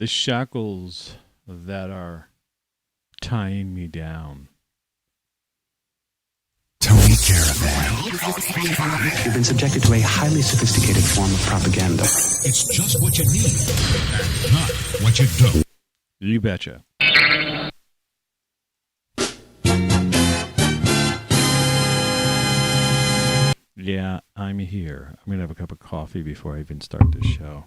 The shackles that are tying me down. Tony Caravan. You've been subjected to a highly sophisticated form of propaganda. It's just what you need, and not what you don't. You betcha. Yeah, I'm here. I'm going to have a cup of coffee before I even start this show.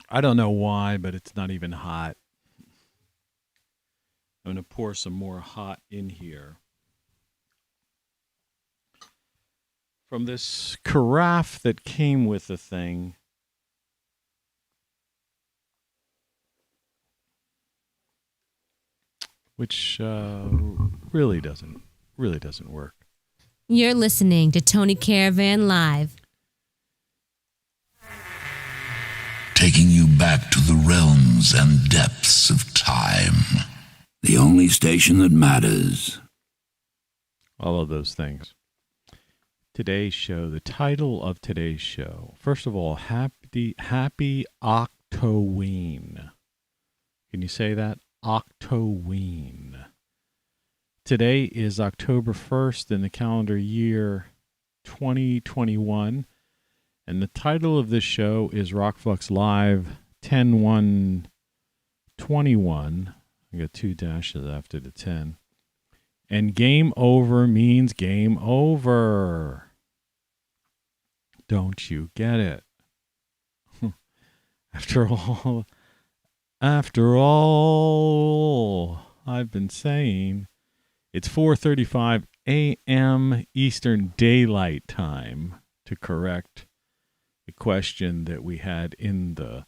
I don't know why, but it's not even hot. I'm going to pour some more hot in here. From this carafe that came with the thing. Which really doesn't work. You're listening to Tony Caravan Live. Taking you back to the realms and depths of time. The only station that matters. All of those things. Today's show, the title of today's show. First of all, happy Octoween. Can you say that? Octoween. Today is October 1st in the calendar year 2021. And the title of this show is ROCKFLUX Live 10/1/21. I got 2 dashes after the 10. And game over means game over. Don't you get it? After all I've been saying, it's 4:35 a.m. Eastern Daylight Time, to correct the question that we had in the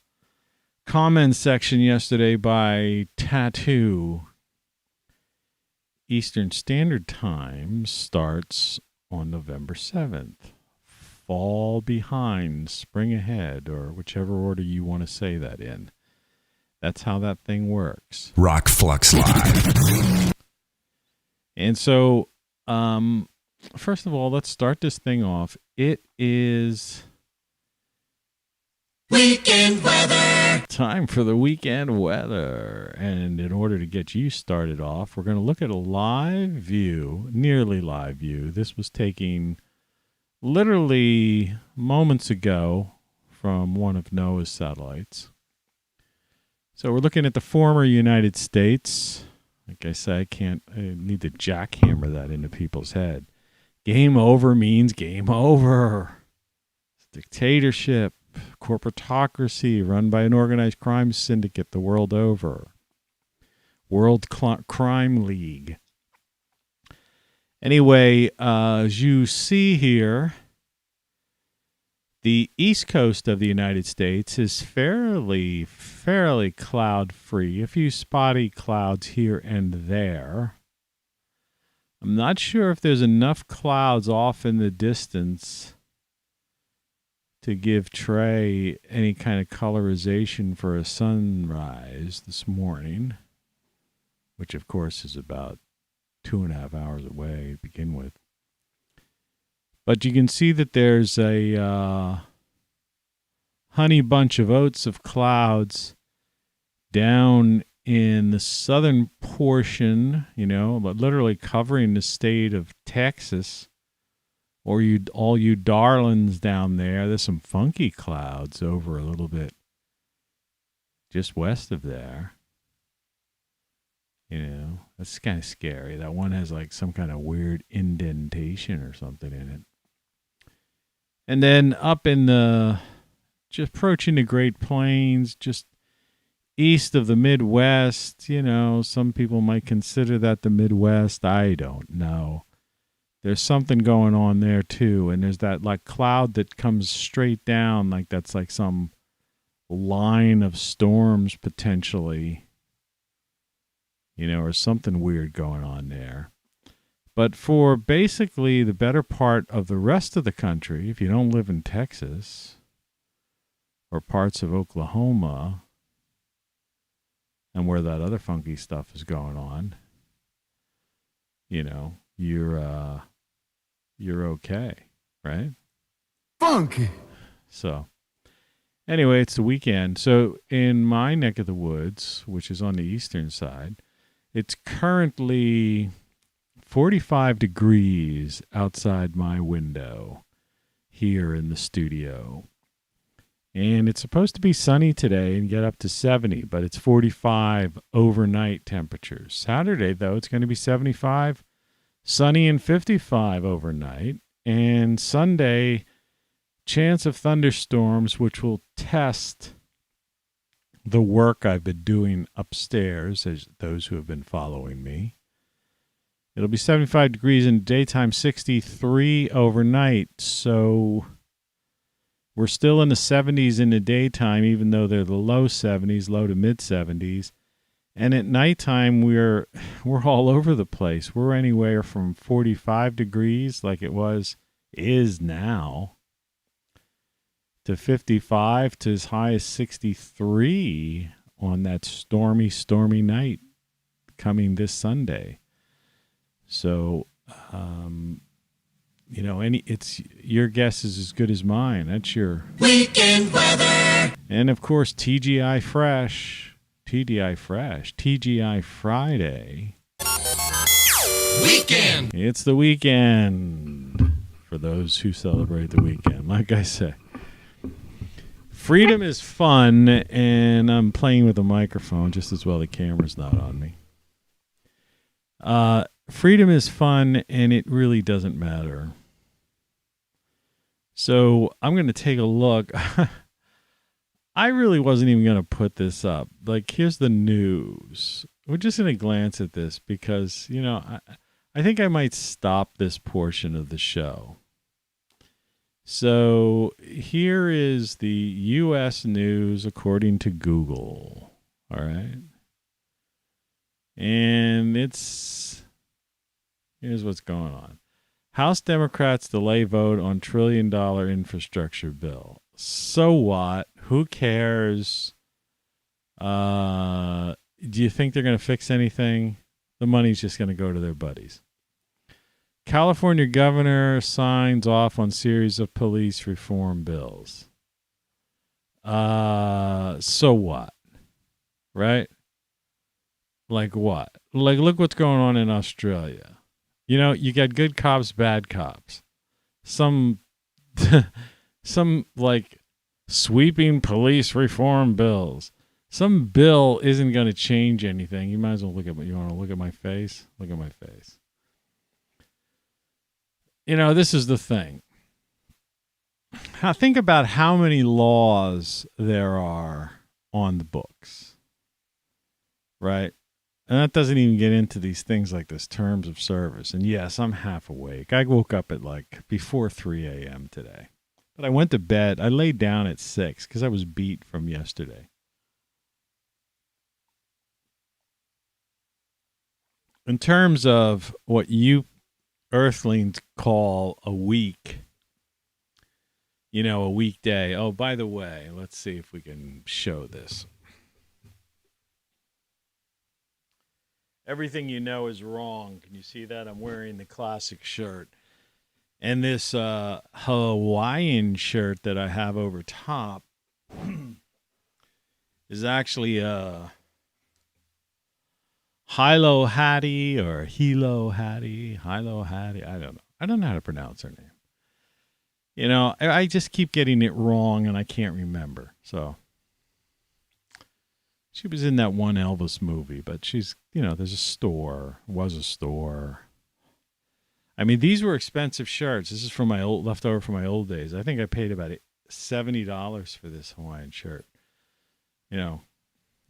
comments section yesterday by Tattoo. Eastern Standard Time starts on November 7th. Fall behind, spring ahead, or whichever order you want to say that in. That's how that thing works. ROCKFLUX Live. And so, first of all, let's start this thing off. It is weekend weather. Time for the weekend weather. And in order to get you started off, we're going to look at a live view, nearly live view. This was taken literally moments ago from one of NOAA's satellites. So we're looking at the former United States. Like I said, I need to jackhammer that into people's head. Game over means game over. It's dictatorship, corporatocracy run by an organized crime syndicate the world over. World Crime League. Anyway, as you see here, the east coast of the United States is fairly cloud-free. A few spotty clouds here and there. I'm not sure if there's enough clouds off in the distance to give Trey any kind of colorization for a sunrise this morning, which of course is about 2.5 hours away to begin with. But you can see that there's a honey bunch of oats of clouds down in the southern portion, literally covering the state of Texas. Or all you darlings down there, there's some funky clouds over a little bit just west of there. That's kind of scary. That one has like some kind of weird indentation or something in it. And then up in just approaching the Great Plains, just east of the Midwest, some people might consider that the Midwest. I don't know. There's something going on there too. And there's that like cloud that comes straight down, like that's like some line of storms potentially, or something weird going on there. But for basically the better part of the rest of the country, if you don't live in Texas or parts of Oklahoma and where that other funky stuff is going on, you're okay, right? Funky. So anyway, it's the weekend. So in my neck of the woods, which is on the eastern side, it's currently 45 degrees outside my window here in the studio. And it's supposed to be sunny today and get up to 70, but it's 45 overnight temperatures. Saturday, though, it's going to be 75, sunny and 55 overnight. And Sunday, chance of thunderstorms, which will test the work I've been doing upstairs, as those who have been following me. It'll be 75 degrees in daytime, 63 overnight. So we're still in the 70s in the daytime, even though they're the low 70s, low to mid 70s. And at nighttime, we're all over the place. We're anywhere from 45 degrees, like is now, to 55 to as high as 63 on that stormy night coming this Sunday. So, it's your guess is as good as mine. That's your Weekend weather. And of course, TGI Friday. Weekend. It's the weekend for those who celebrate the weekend. Like I say, freedom is fun, and I'm playing with a microphone just as well the camera's not on me. Freedom is fun, and it really doesn't matter. So I'm going to take a look. I really wasn't even going to put this up. Like, here's the news. We're just going to glance at this because, I think I might stop this portion of the show. So here is the U.S. news according to Google. All right. And here's what's going on. House Democrats delay vote on $1 trillion infrastructure bill. So what? Who cares? Do you think they're going to fix anything? The money's just going to go to their buddies. California governor signs off on series of police reform bills. So what? Right? Like what? Like, look what's going on in Australia. You got good cops, bad cops. Some like sweeping police reform bills. Some bill isn't going to change anything. You might as well you want to look at my face? Look at my face. This is the thing. Think about how many laws there are on the books. Right? And that doesn't even get into these things like this terms of service. And yes, I'm half awake. I woke up at before 3 a.m. today. But I went to bed. I laid down at 6 because I was beat from yesterday. In terms of what you earthlings call a week, a weekday. Oh, by the way, let's see if we can show this. Everything you know is wrong. Can you see that? I'm wearing the classic shirt. And this Hawaiian shirt that I have over top is actually a Hilo Hattie or Hilo Hattie. I don't know. I don't know how to pronounce her name. I just keep getting it wrong and I can't remember. So she was in that one Elvis movie, but she's, there's a store, was a store. I mean, these were expensive shirts. This is from leftover from my old days. I think I paid about $70 for this Hawaiian shirt.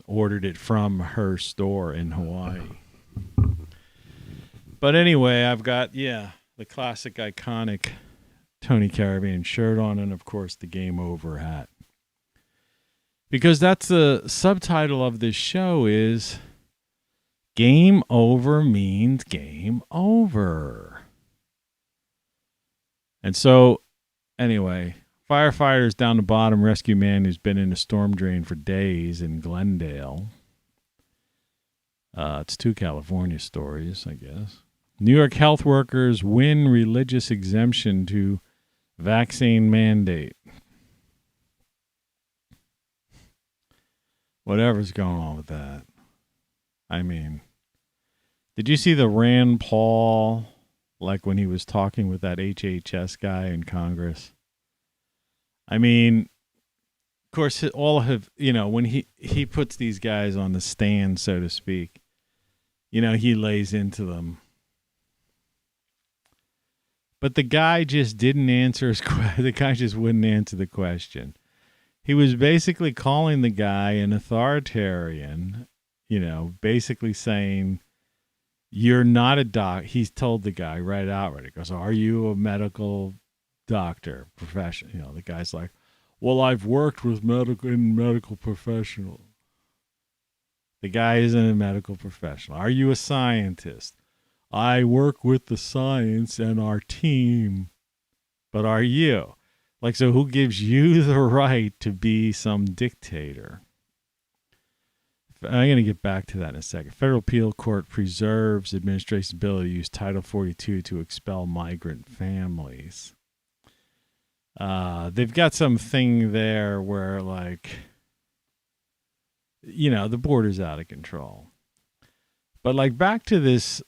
Ordered it from her store in Hawaii. But anyway, I've got, the classic, iconic Tony Caravan shirt on, and of course the Game Over hat. Because that's the subtitle of this show is Game Over means game over. And so, anyway, firefighters down the bottom rescue a man who's been in a storm drain for days in Glendale. It's 2 California stories, I guess. New York health workers win religious exemption to vaccine mandate. whatever's going on with that. I mean, did you see the Rand Paul, like when he was talking with that HHS guy in Congress? I mean, of course, all have, when he puts these guys on the stand, so to speak, he lays into them. But the guy just didn't answer his question. The guy just wouldn't answer the question. He was basically calling the guy an authoritarian, basically saying, you're not a doc. He's told the guy right outright. He goes, are you a medical doctor, professional? The guy's like, well, I've worked with medical professional. The guy isn't a medical professional. Are you a scientist? I work with the science and our team. But are you? Like, so who gives you the right to be some dictator? I'm going to get back to that in a second. Federal appeal court preserves administration's ability to use Title 42 to expel migrant families. They've got something there where, like, the border's out of control. But, like, back to this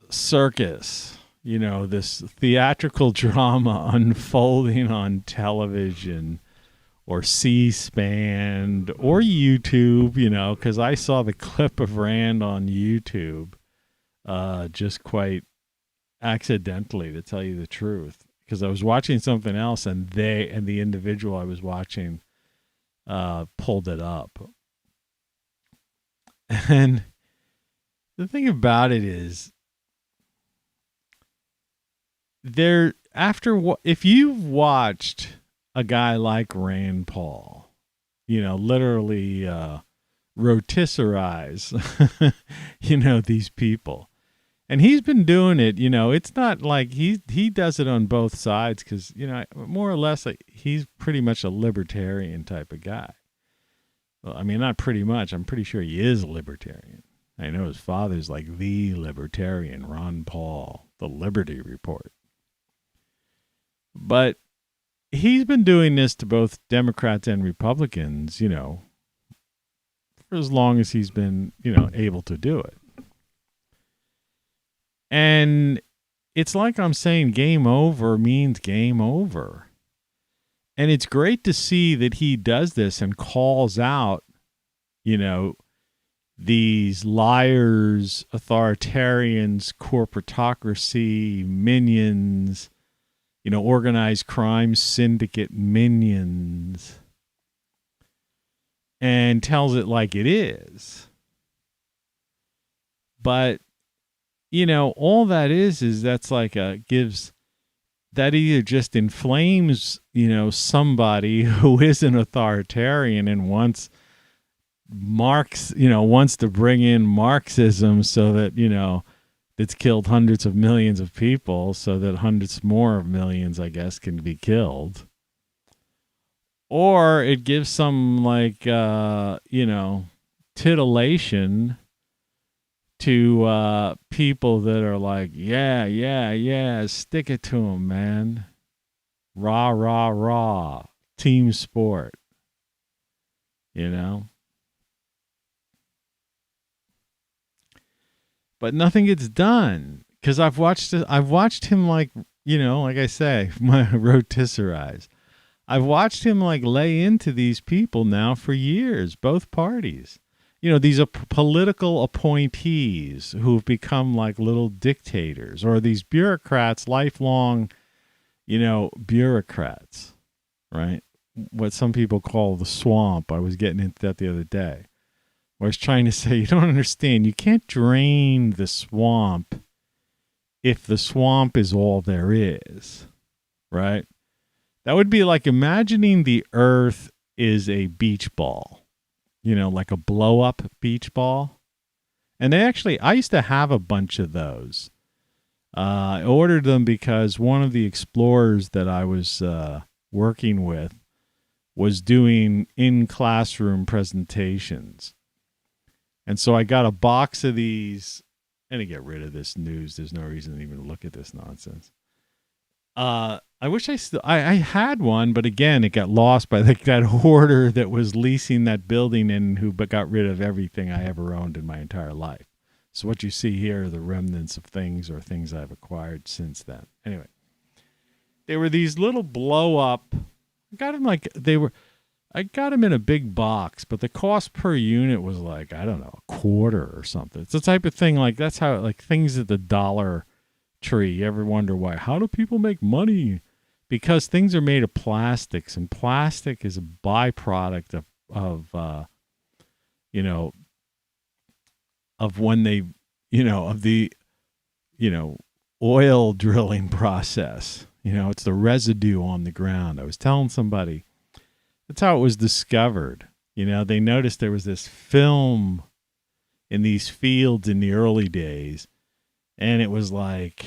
circus, this theatrical drama unfolding on television or C-SPAN or YouTube, because I saw the clip of Rand on YouTube just quite accidentally, to tell you the truth, because I was watching something else and the individual I was watching pulled it up. And the thing about it is, if you've watched a guy like Rand Paul, literally rotisserize, these people, and he's been doing it, it's not like he does it on both sides, because, more or less, like, he's pretty much a libertarian type of guy. Well, I mean, not pretty much. I'm pretty sure he is a libertarian. I know his father's like the libertarian, Ron Paul, the Liberty Report. But he's been doing this to both Democrats and Republicans, for as long as he's been, able to do it. And it's like I'm saying game over means game over. And it's great to see that he does this and calls out, these liars, authoritarians, corporatocracy, minions, organized crime syndicate minions, and tells it like it is. But, all that is that's like that either just inflames, somebody who is an authoritarian and wants to bring in Marxism so that, it's killed hundreds of millions of people so that hundreds more of millions, I guess, can be killed. Or it gives some, like, titillation to people that are like, yeah, stick it to them, man. Rah, rah, rah. Team sport. But nothing gets done, because I've watched him, like, like I say, my rotisserize. I've watched him, like, lay into these people now for years, both parties. These are political appointees who have become like little dictators, or these bureaucrats, lifelong, bureaucrats, right? What some people call the swamp. I was getting into that the other day. I was trying to say, you don't understand. You can't drain the swamp if the swamp is all there is, right? That would be like imagining the earth is a beach ball. Like a blow-up beach ball. And I used to have a bunch of those. I ordered them because one of the explorers that I was working with was doing in-classroom presentations. And so I got a box of these, and to get rid of this news, there's no reason to even look at this nonsense. I wish I had one, but again, it got lost by that hoarder that was leasing that building and who got rid of everything I ever owned in my entire life. So what you see here are the remnants of things or things I've acquired since then. Anyway, they were these little blow up. I got them in a big box, but the cost per unit was like, I don't know, $0.25 or something. It's the type of thing like that's how like things at the Dollar Tree. You ever wonder why? How do people make money? Because things are made of plastics, and plastic is a byproduct of when they, of the, oil drilling process. It's the residue on the ground. I was telling somebody that's how it was discovered. They noticed there was this film in these fields in the early days, and it was like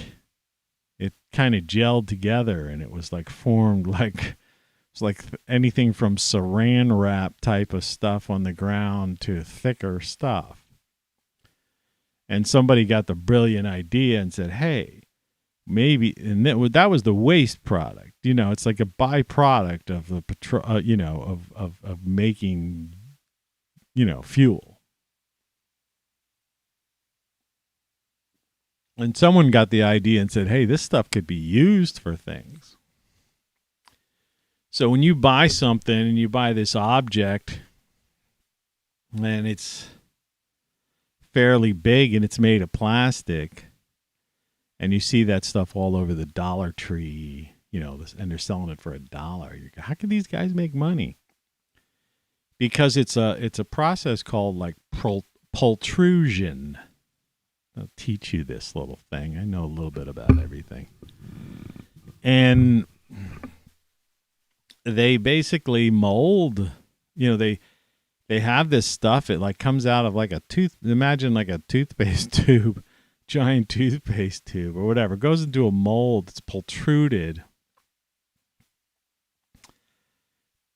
it kind of gelled together, and it was like formed like it's like anything from saran wrap type of stuff on the ground to thicker stuff. And somebody got the brilliant idea and said, "Hey, maybe," and that was the waste product. It's like a byproduct of the of making, fuel. And someone got the idea and said, "Hey, this stuff could be used for things." So when you buy something and you buy this object and it's fairly big and it's made of plastic, and you see that stuff all over the Dollar Tree, and they're selling it for $1. You go, how can these guys make money? Because it's a process called like pultrusion. I'll teach you this little thing. I know a little bit about everything. And they basically mold, they have this stuff. It like comes out of like a imagine like a toothpaste tube, giant toothpaste tube or whatever. It goes into a mold. It's pultruded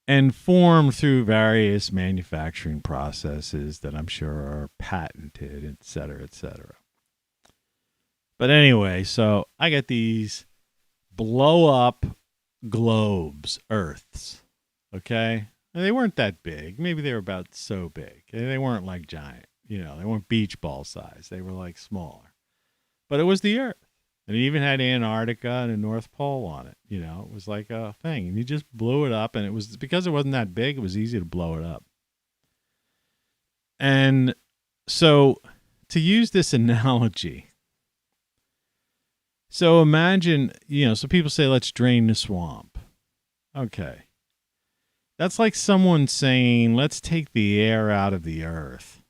and formed through various manufacturing processes that I'm sure are patented, et cetera, et cetera. But anyway, so I got these blow up globes, Earths, okay? And they weren't that big. Maybe they were about so big. They weren't like giant, they weren't beach ball size. They were like smaller. But it was the Earth. And it even had Antarctica and the North Pole on it. It was like a thing. And you just blew it up, and it was because it wasn't that big, it was easy to blow it up. And so to use this analogy, so imagine, so people say, let's drain the swamp. Okay. That's like someone saying, let's take the air out of the earth.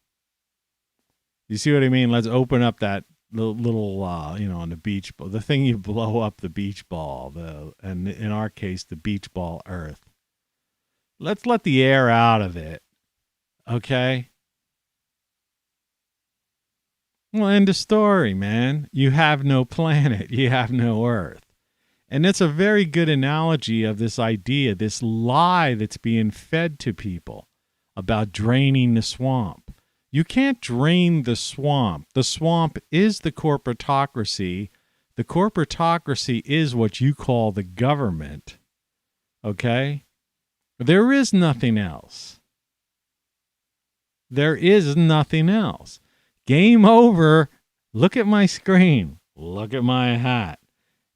You see what I mean? Let's open up that little on the beach ball, the thing you blow up the beach ball, and in our case, the beach ball earth. Let's let the air out of it. Okay? Well, end of story, man. You have no planet. You have no Earth. And it's a very good analogy of this idea, this lie that's being fed to people about draining the swamp. You can't drain the swamp. The swamp is the corporatocracy. The corporatocracy is what you call the government. Okay? There is nothing else. There is nothing else. Game over. Look at my screen. Look at my hat.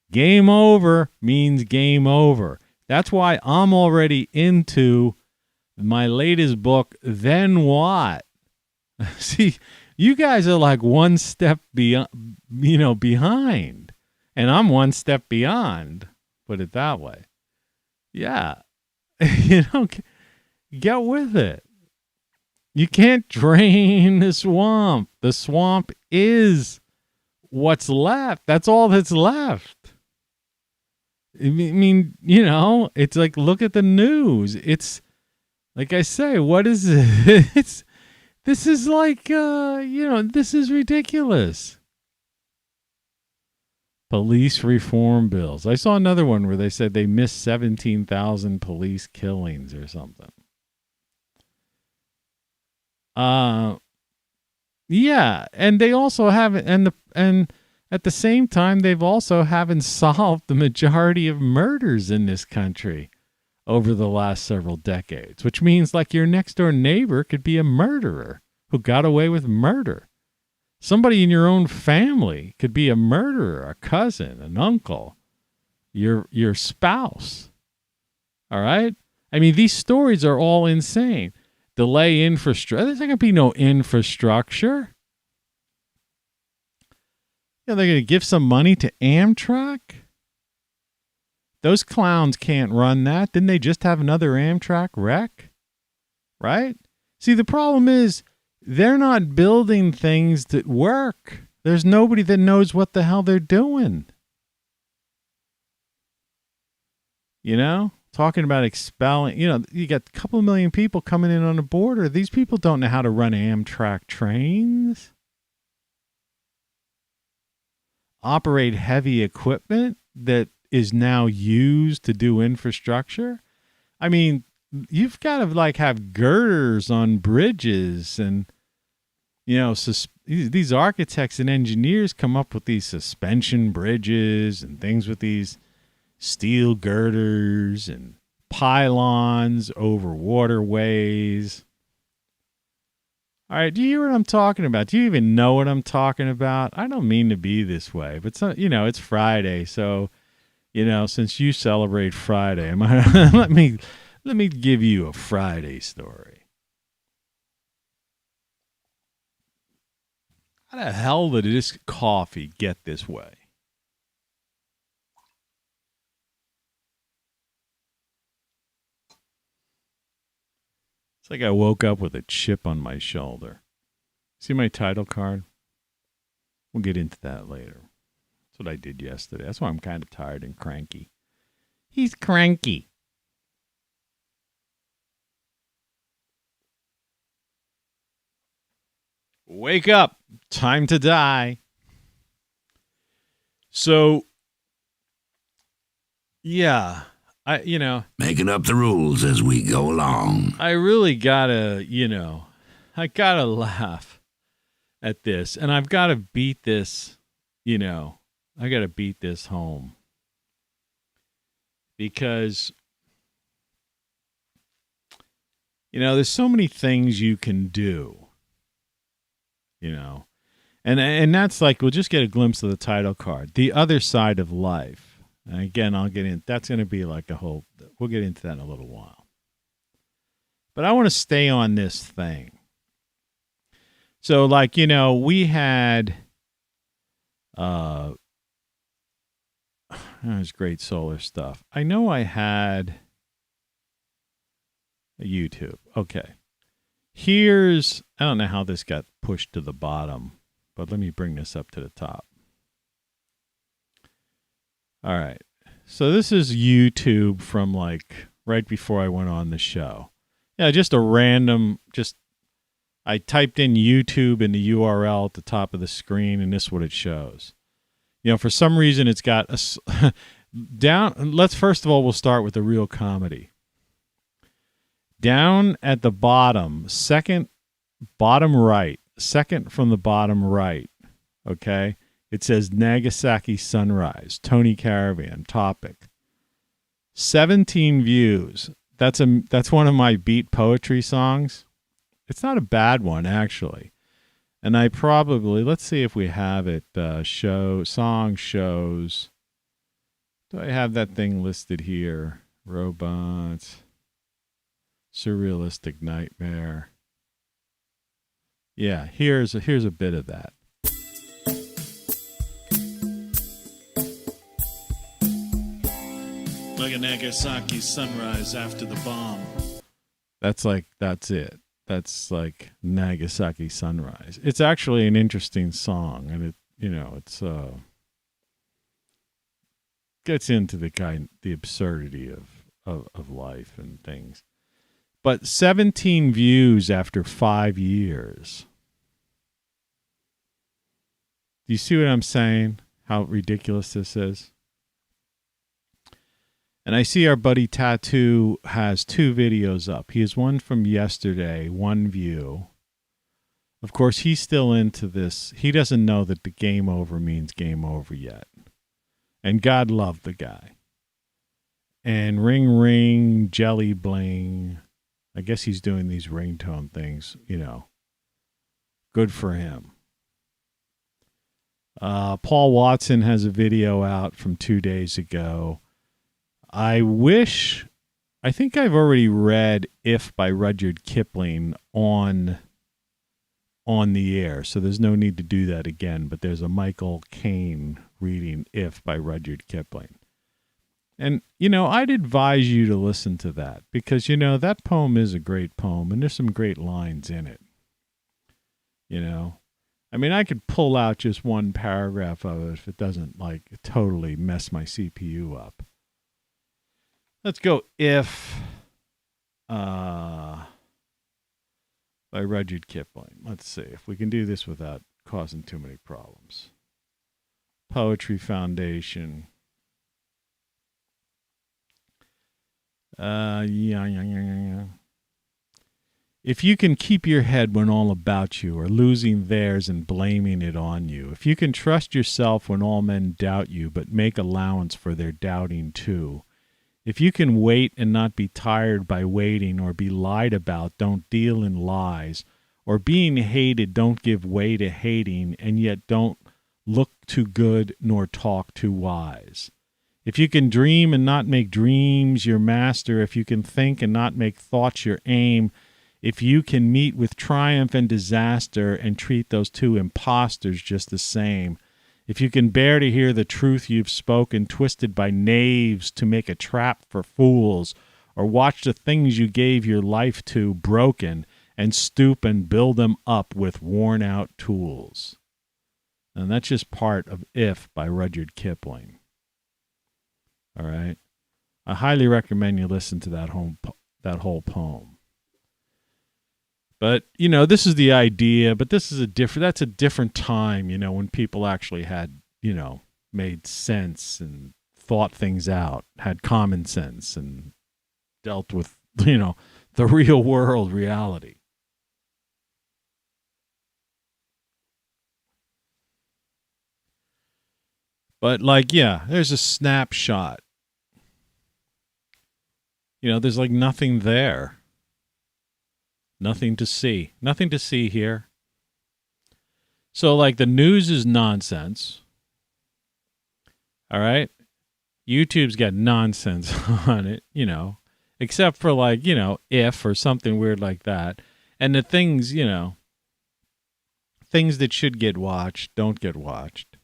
Game over means game over. That's why I'm already into my latest book, Then What? See, you guys are like one step behind. And I'm one step beyond. Put it that way. Yeah. Get with it. You can't drain the swamp. The swamp is what's left. That's all that's left. I mean, it's like, look at the news. It's like I say, what is it? This is like, this is ridiculous. Police reform bills. I saw another one where they said they missed 17,000 police killings or something. Yeah, and they also have and At the same time, they've also haven't solved the majority of murders in this country over the last several decades, which means like your next door neighbor could be a murderer who got away with murder. Somebody in your own family could be a murderer, a cousin, an uncle, your spouse. All right? I mean, these stories are all insane. Delay infrastructure. There's not going to be no infrastructure. Yeah, they're going to give some money to Amtrak? Those clowns can't run that. Didn't they just have another Amtrak wreck? Right? See, the problem is they're not building things that work. There's nobody that knows what the hell they're doing. You know? Talking about expelling, you got a couple of million people coming in on the border. These people don't know how to run Amtrak trains. Operate heavy equipment that is now used to do infrastructure. I mean, you've got to have girders on bridges and, these architects and engineers come up with these suspension bridges and things with these steel girders and pylons over waterways. All right, do you hear what I'm talking about? Do you even know what I'm talking about? I don't mean to be this way, but it's Friday, so since you celebrate Friday, let me give you a Friday story. How the hell did this coffee get this way? It's like I woke up with a chip on my shoulder. See my title card? We'll get into that later. That's what I did yesterday. That's why I'm kind of tired and cranky. He's cranky. Wake up. Time to die. So, yeah. Making up the rules as we go along. I really gotta, I gotta laugh at this. And I've got to beat this, I gotta beat this home. Because, there's so many things you can do, And that's we'll just get a glimpse of the title card. The other side of life. And again, I'll get in. That's going to be we'll get into that in a little while. But I want to stay on this thing. So, we had, there's great solar stuff. I know I had a YouTube. Okay. I don't know how this got pushed to the bottom, but let me bring this up to the top. All right. So this is YouTube from right before I went on the show. Yeah, just a random, I typed in YouTube in the URL at the top of the screen, and this is what it shows. For some reason it's got first of all, we'll start with the real comedy. Down at the bottom, second from the bottom right, okay? It says Nagasaki Sunrise, Tony Caravan, topic. 17 views. That's one of my beat poetry songs. It's not a bad one, actually. And I probably, let's see if we have it, song shows. Do I have that thing listed here? Robots. Surrealistic Nightmare. Yeah, here's a bit of that. Like a Nagasaki sunrise after the bomb. That's it. That's like Nagasaki Sunrise. It's actually an interesting song, and it's gets into the absurdity of life and things. But 17 views after 5 years. Do you see what I'm saying? How ridiculous this is? And I see our buddy Tattoo has 2 videos up. He has one from yesterday, 1 view. Of course, he's still into this. He doesn't know that the game over means game over yet. And God love the guy. And ring, ring, jelly bling. I guess he's doing these ringtone things, Good for him. Paul Watson has a video out from 2 days ago. I think I've already read If by Rudyard Kipling on the air, so there's no need to do that again, but there's a Michael Caine reading If by Rudyard Kipling. And, I'd advise you to listen to that because, that poem is a great poem and there's some great lines in it. I could pull out just one paragraph of it if it doesn't, totally mess my CPU up. Let's go If by Rudyard Kipling. Let's see if we can do this without causing too many problems. Poetry Foundation. Yeah. If you can keep your head when all about you are losing theirs and blaming it on you, if you can trust yourself when all men doubt you but make allowance for their doubting too, if you can wait and not be tired by waiting or be lied about, don't deal in lies, or being hated, don't give way to hating, and yet don't look too good nor talk too wise. If you can dream and not make dreams your master, if you can think and not make thoughts your aim, if you can meet with triumph and disaster and treat those two impostors just the same, if you can bear to hear the truth you've spoken twisted by knaves to make a trap for fools, or watch the things you gave your life to broken and stoop and build them up with worn-out tools. And that's just part of If by Rudyard Kipling. All right? I highly recommend you listen to that whole poem. But, this is the idea, but that's a different time, when people actually had, made sense and thought things out, had common sense and dealt with, the real world reality. But there's a snapshot. There's nothing there. Nothing to see. Nothing to see here. So the news is nonsense. All right? YouTube's got nonsense on it, except for If or something weird like that. And the things, things that should get watched don't get watched.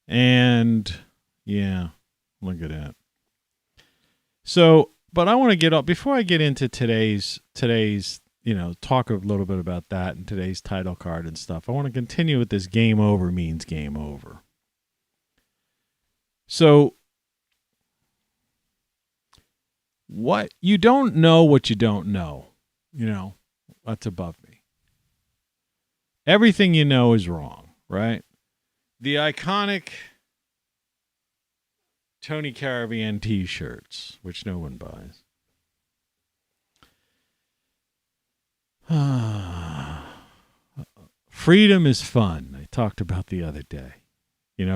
And yeah, look at that. So, but I want to get up before I get into today's, talk a little bit about that and today's title card and stuff. I want to continue with this game over means game over. So, what you don't know what you don't know, that's above me. Everything you know is wrong, right? The iconic Tony Caravan t-shirts, which no one buys. Freedom is fun. I talked about the other day.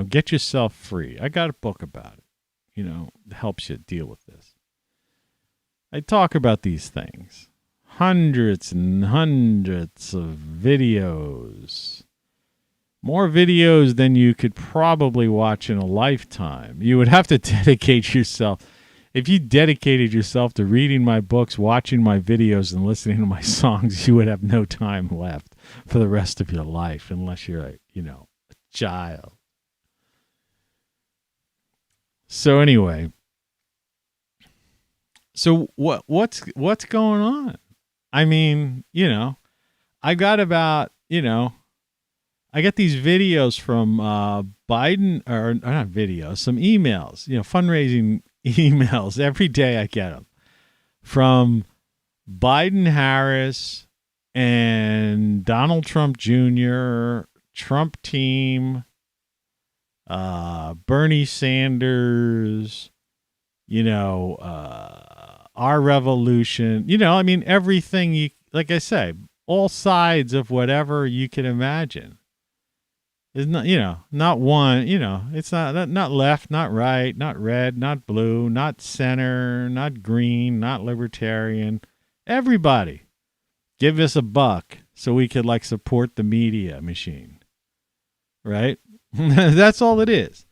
Get yourself free. I got a book about it. It helps you deal with this. I talk about these things. Hundreds and hundreds of videos. More videos than you could probably watch in a lifetime. You would have to dedicate yourself. If you dedicated yourself to reading my books, watching my videos, and listening to my songs, you would have no time left for the rest of your life unless you're a child. So anyway, what's going on? I got about, I get these videos from Biden, or not videos, some emails, fundraising emails. Every day I get them from Biden, Harris, and Donald Trump Jr., Trump team, Bernie Sanders, our revolution, everything like I say, all sides of whatever you can imagine. It's not, not one, it's not left, not right, not red, not blue, not center, not green, not libertarian. Everybody, give us a buck so we could like support the media machine. Right? That's all it is.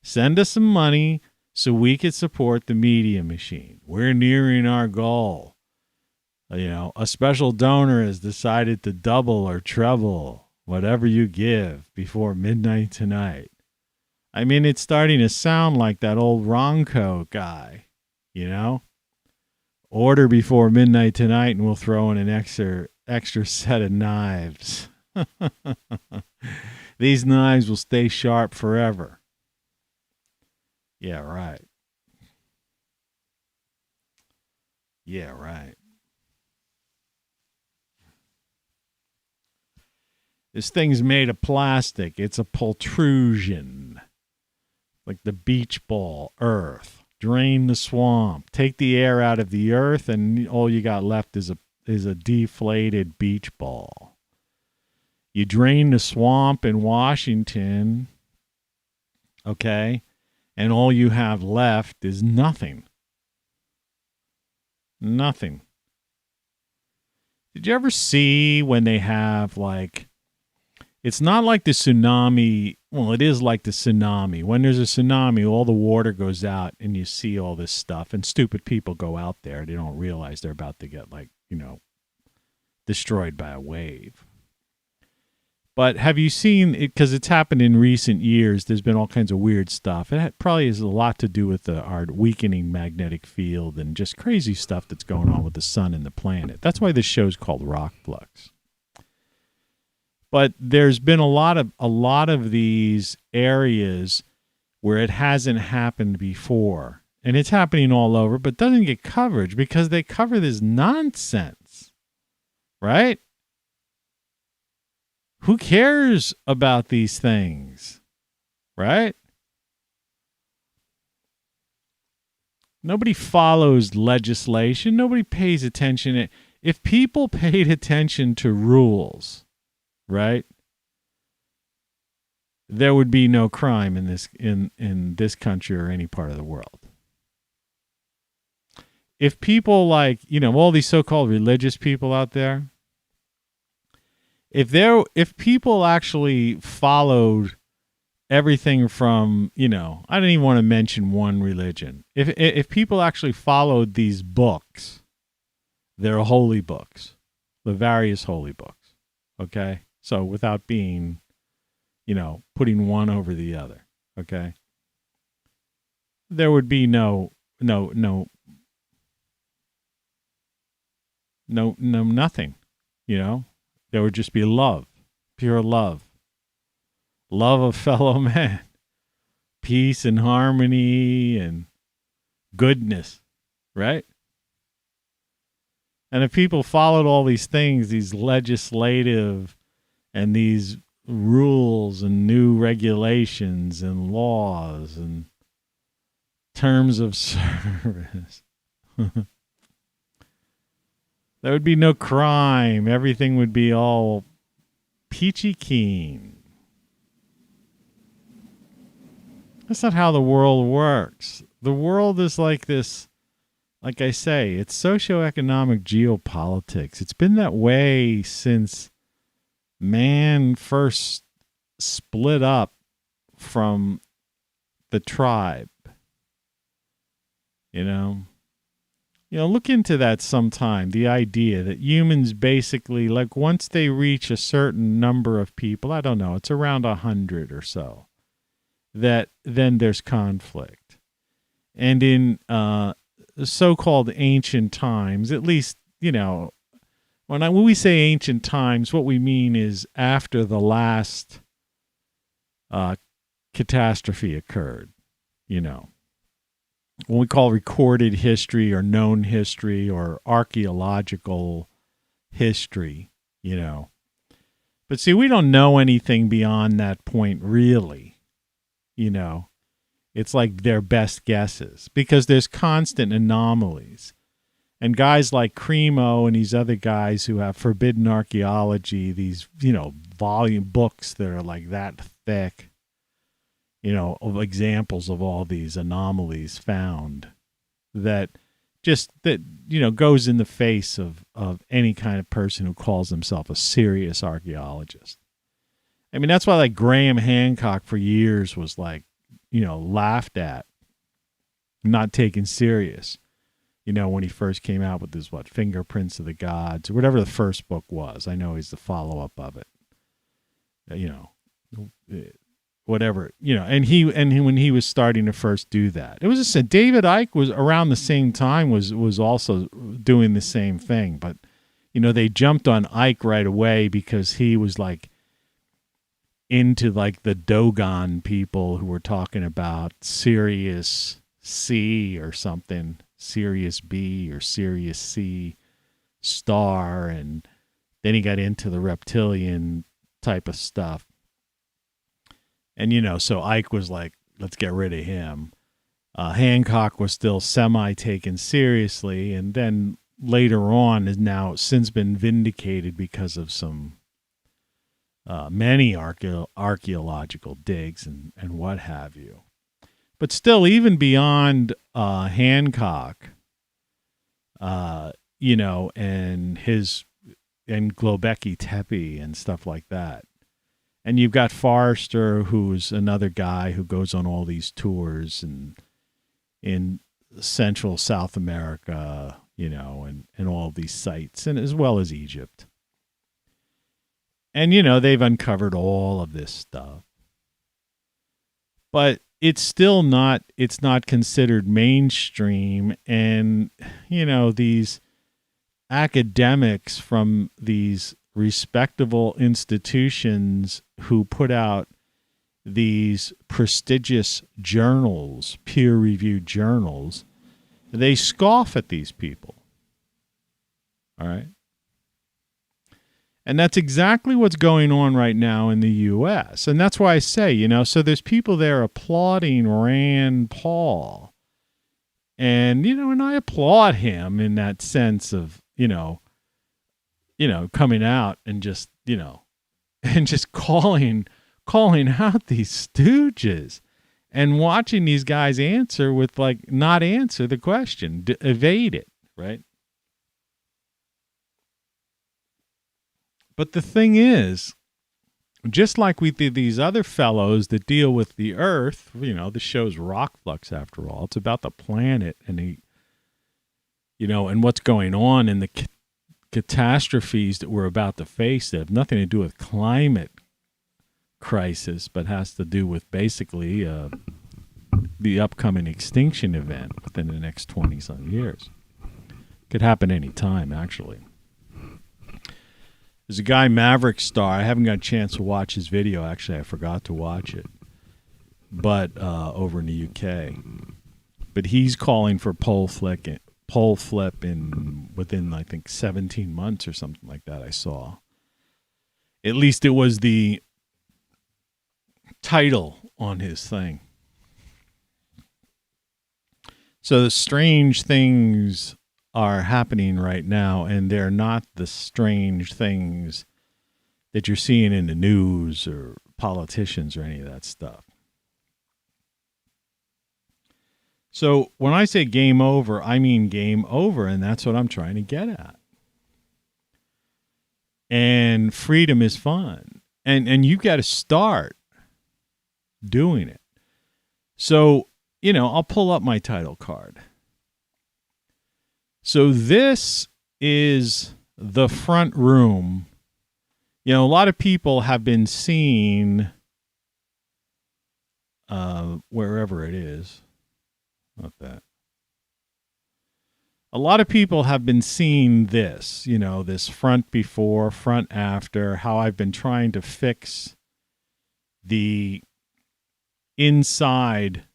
Send us some money so we could support the media machine. We're nearing our goal. A special donor has decided to double or treble whatever you give before midnight tonight. I mean, it's starting to sound like that old Ronco guy, Order before midnight tonight and we'll throw in an extra set of knives. These knives will stay sharp forever. Yeah, right. Yeah, right. This thing's made of plastic. It's a pultrusion. Like the beach ball, earth. Drain the swamp. Take the air out of the earth, and all you got left is a deflated beach ball. You drain the swamp in Washington, okay, and all you have left is nothing. Nothing. Did you ever see when they have it's not like the tsunami. Well, it is like the tsunami. When there's a tsunami, all the water goes out and you see all this stuff, and stupid people go out there. They don't realize they're about to get destroyed by a wave. But have you seen it? Because it's happened in recent years. There's been all kinds of weird stuff. It probably has a lot to do with our weakening magnetic field and just crazy stuff that's going on with the sun and the planet. That's why this show's called ROCKFLUX. But there's been a lot of these areas where it hasn't happened before, and it's happening all over, but doesn't get coverage because they cover this nonsense, right? Who cares about these things, right? Nobody follows legislation. Nobody pays attention. If people paid attention to rules, right, there would be no crime in this country or any part of the world. If people all these so-called religious people out there, if people actually followed everything from, I don't even want to mention one religion. If people actually followed these books, they're holy books, the various holy books, okay? So without being, putting one over the other, okay? There would be no nothing, There would just be love, pure love of fellow men, peace and harmony and goodness, right? And if people followed all these things, these legislative and these rules and new regulations and laws and terms of service, there would be no crime. Everything would be all peachy keen. That's not how the world works. The world is like this, like I say, it's socioeconomic geopolitics. It's been that way since man first split up from the tribe. Look into that sometime. The idea that humans basically, once they reach a certain number of people, I don't know, it's around 100 or so, that then there's conflict. And in so-called ancient times, at least, when we say ancient times, what we mean is after the last catastrophe occurred, what we call recorded history or known history or archaeological history, But see, we don't know anything beyond that point, really, It's like their best guesses because there's constant anomalies. And guys like Cremo and these other guys who have forbidden archaeology, these, volume books that are like that thick, of examples of all these anomalies found that goes in the face of any kind of person who calls himself a serious archaeologist. I mean, that's why like Graham Hancock for years was like, laughed at, not taken serious. When he first came out with his, Fingerprints of the Gods, or whatever the first book was. I know he's the follow-up of it. Whatever, and when he was starting to first do that, it was just David Icke was around the same time, was also doing the same thing. But, they jumped on Icke right away because he was like into like the Dogon people who were talking about Sirius C or something. Sirius B or Sirius C star, and then he got into the reptilian type of stuff. And, so Icke was like, let's get rid of him. Hancock was still semi-taken seriously, and then later on has now since been vindicated because of some many archaeological digs and what have you. But still, even beyond Hancock, and Globeki Tepe and stuff like that. And you've got Forrester, who's another guy who goes on all these tours and in Central South America, and all these sites, and as well as Egypt. And, they've uncovered all of this stuff. But it's not considered mainstream. And, these academics from these respectable institutions who put out these prestigious journals, peer-reviewed journals, they scoff at these people. All right? And that's exactly what's going on right now in the U.S. And that's why I say, so there's people there applauding Rand Paul. And, and I applaud him in that sense of, coming out and just, and just calling out these stooges and watching these guys answer with not answer the question, evade it, right? But the thing is, just like we did these other fellows that deal with the earth, the show's ROCKFLUX after all, it's about the planet and and what's going on in the catastrophes that we're about to face that have nothing to do with climate crisis, but has to do with basically the upcoming extinction event within the next 20-some years. Could happen any time, actually. There's a guy, Maverick Star. I haven't got a chance to watch his video. Actually, I forgot to watch it. But over in the UK. But he's calling for pole flip within, I think, 17 months or something like that I saw. At least it was the title on his thing. So the strange things are happening right now, and they're not the strange things that you're seeing in the news or politicians or any of that stuff. So when I say game over, I mean game over, and that's what I'm trying to get at. And freedom is fun, and you got to start doing it. So, I'll pull up my title card. So this is the front room. A lot of people have been seeing, wherever it is, not that. A lot of people have been seeing this, this front before, front after, how I've been trying to fix the inside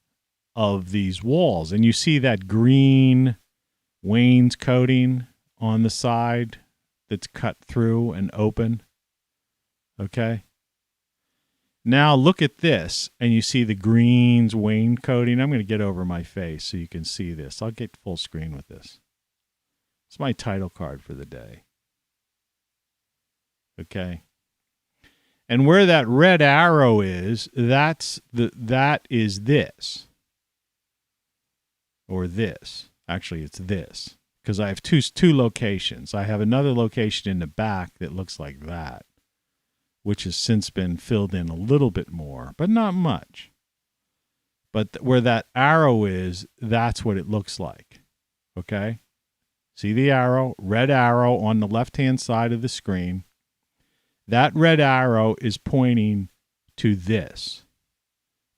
of these walls. And you see that green wainscoting on the side that's cut through and open. Okay. Now look at this, and you see the greens wainscoting. I'm going to get over my face so you can see this. I'll get full screen with this. It's my title card for the day. Okay. And where that red arrow is, that is this. Or this. Actually, it's this. Because I have two locations. I have another location in the back that looks like that, which has since been filled in a little bit more, but not much. But where that arrow is, that's what it looks like. Okay? See the arrow? Red arrow on the left-hand side of the screen. That red arrow is pointing to this.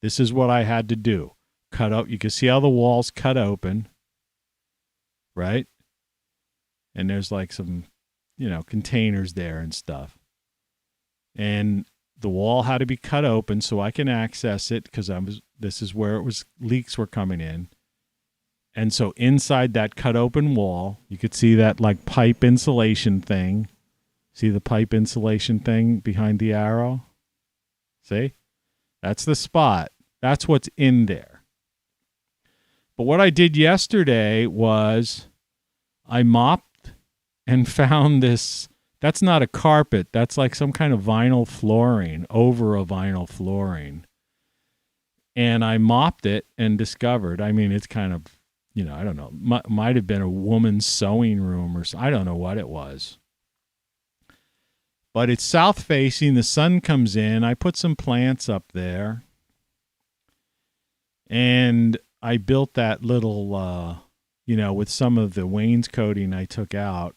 This is what I had to do. Cut up. You can see how the wall's cut open, right? And there's like some, containers there and stuff. And the wall had to be cut open so I can access it because this is where leaks were coming in. And so inside that cut open wall, you could see that like pipe insulation thing. See the pipe insulation thing behind the arrow? See? That's the spot. That's what's in there. But what I did yesterday was I mopped and found this. That's not a carpet. That's like some kind of vinyl flooring over a vinyl flooring. And I mopped it and discovered, it's kind of, I don't know, might have been a woman's sewing room or something. I don't know what it was. But it's south facing. The sun comes in. I put some plants up there. And I built that little, with some of the wainscoting I took out.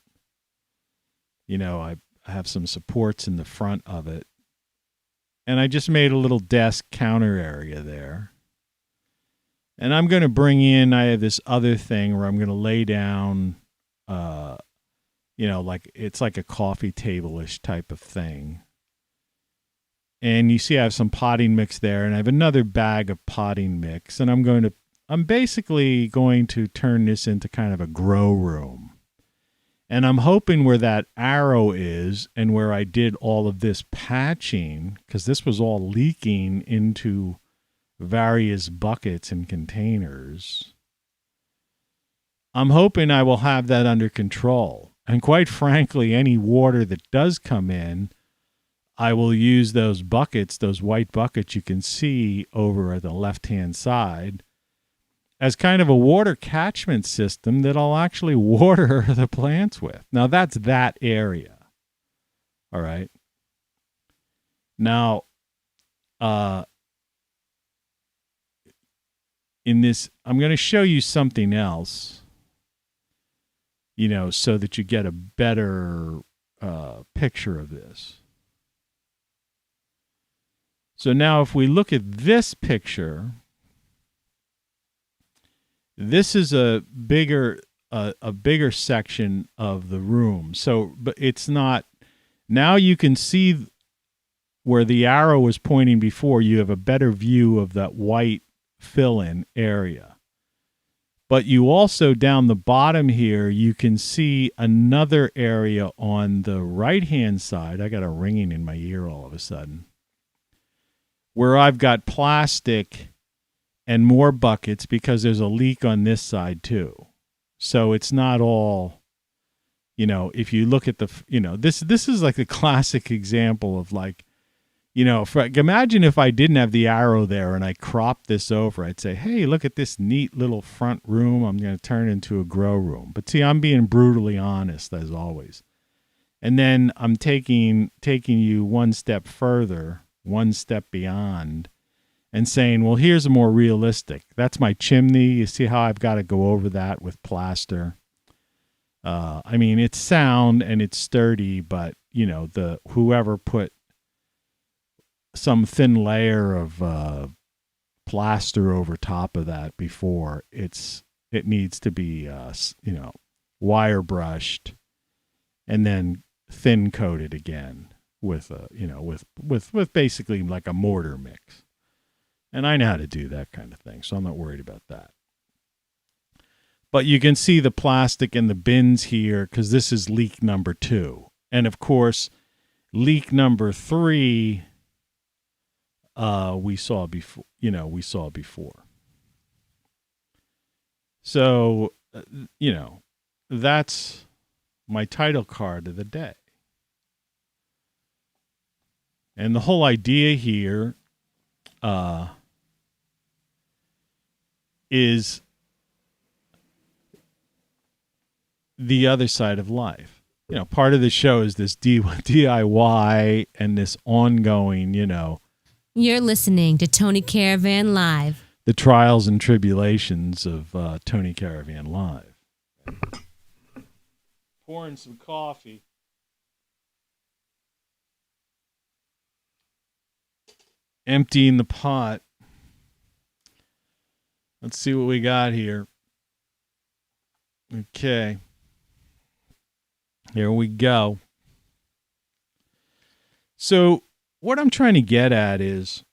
I have some supports in the front of it. And I just made a little desk counter area there. And I'm going to bring in, I have this other thing where I'm going to lay down, like it's like a coffee table-ish type of thing. And you see I have some potting mix there, and I have another bag of potting mix. And I'm basically going to turn this into kind of a grow room. And I'm hoping where that arrow is and where I did all of this patching, because this was all leaking into various buckets and containers, I'm hoping I will have that under control. And quite frankly, any water that does come in, I will use those buckets, those white buckets you can see over at the left-hand side, as kind of a water catchment system that I'll actually water the plants with. Now, that's that area. All right. Now, in this, I'm going to show you something else, so that you get a better picture of this. So now if we look at this picture, this is a bigger section of the room. So, but it's not, now you can see where the arrow was pointing before. You have a better view of that white fill-in area. But you also, down the bottom here, you can see another area on the right-hand side. I got a ringing in my ear all of a sudden, where I've got plastic and more buckets because there's a leak on this side too. So it's not all, if you look at the, this is like a classic example of like, imagine if I didn't have the arrow there and I cropped this over, I'd say, hey, look at this neat little front room. I'm going to turn into a grow room. But see, I'm being brutally honest as always. And then I'm taking you one step further, one step beyond, and saying, well, here's a more realistic. That's my chimney. You see how I've got to go over that with plaster. It's sound and it's sturdy, but whoever put some thin layer of plaster over top of that before, it needs to be wire brushed and then thin coated again with with basically like a mortar mix. And I know how to do that kind of thing, so I'm not worried about that. But you can see the plastic in the bins here because this is leak number 2. And of course, leak number 3 we saw before. So, that's my title card of the day. And the whole idea here is the other side of life. You know, part of the show is this DIY and this ongoing, you know. You're listening to Tony Caravan Live. The trials and tribulations of Tony Caravan Live. Pouring some coffee. Emptying the pot. Let's see what we got here. Okay. Here we go. So, what I'm trying to get at is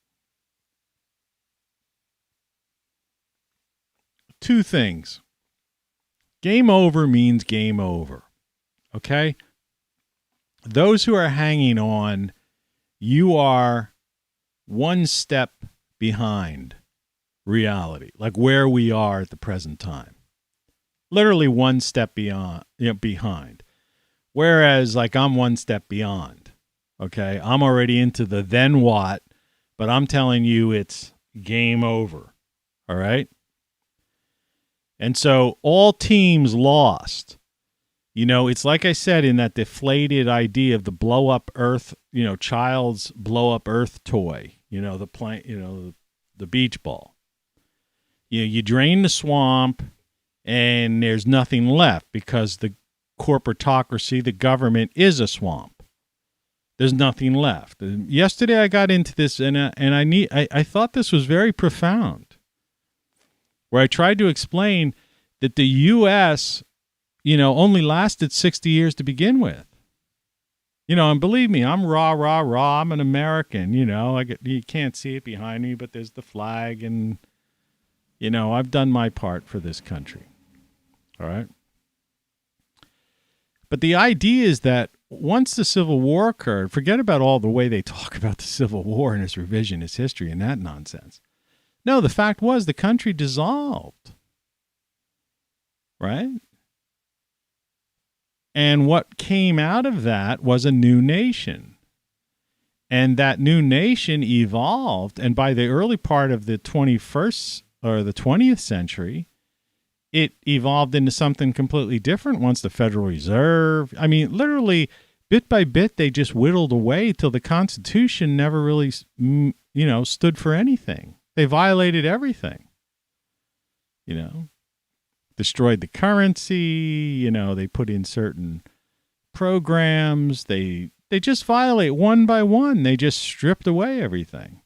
two things. Game over means game over. Okay? Those who are hanging on, you are one step behind reality, like where we are at the present time. Literally one step behind. Whereas, like, I'm one step beyond. Okay? I'm already into the then what, but I'm telling you it's game over. All right? And so all teams lost. You know, it's like I said in that deflated idea of the blow up Earth, you know, child's blow up Earth toy, you know, the beach ball. You drain the swamp and there's nothing left because the corporatocracy, the government is a swamp. There's nothing left. And yesterday I got into this and I thought this was very profound. Where I tried to explain that the U.S., you know, only lasted 60 years to begin with. You know, and believe me, I'm rah. I'm an American, you know. You can't see it behind me, but there's the flag and, you know, I've done my part for this country. All right? But the idea is that once the Civil War occurred, forget about all the way they talk about the Civil War and its revisionist history and that nonsense. No, the fact was the country dissolved, right? And what came out of that was a new nation. And that new nation evolved, and by the early part of the 21st or the 20th century, it evolved into something completely different once the Federal Reserve, I mean, literally, bit by bit, they just whittled away till the Constitution never really, you know, stood for anything. They violated everything, you know, destroyed the currency, you know, they put in certain programs. They just violate one by one. They just stripped away everything.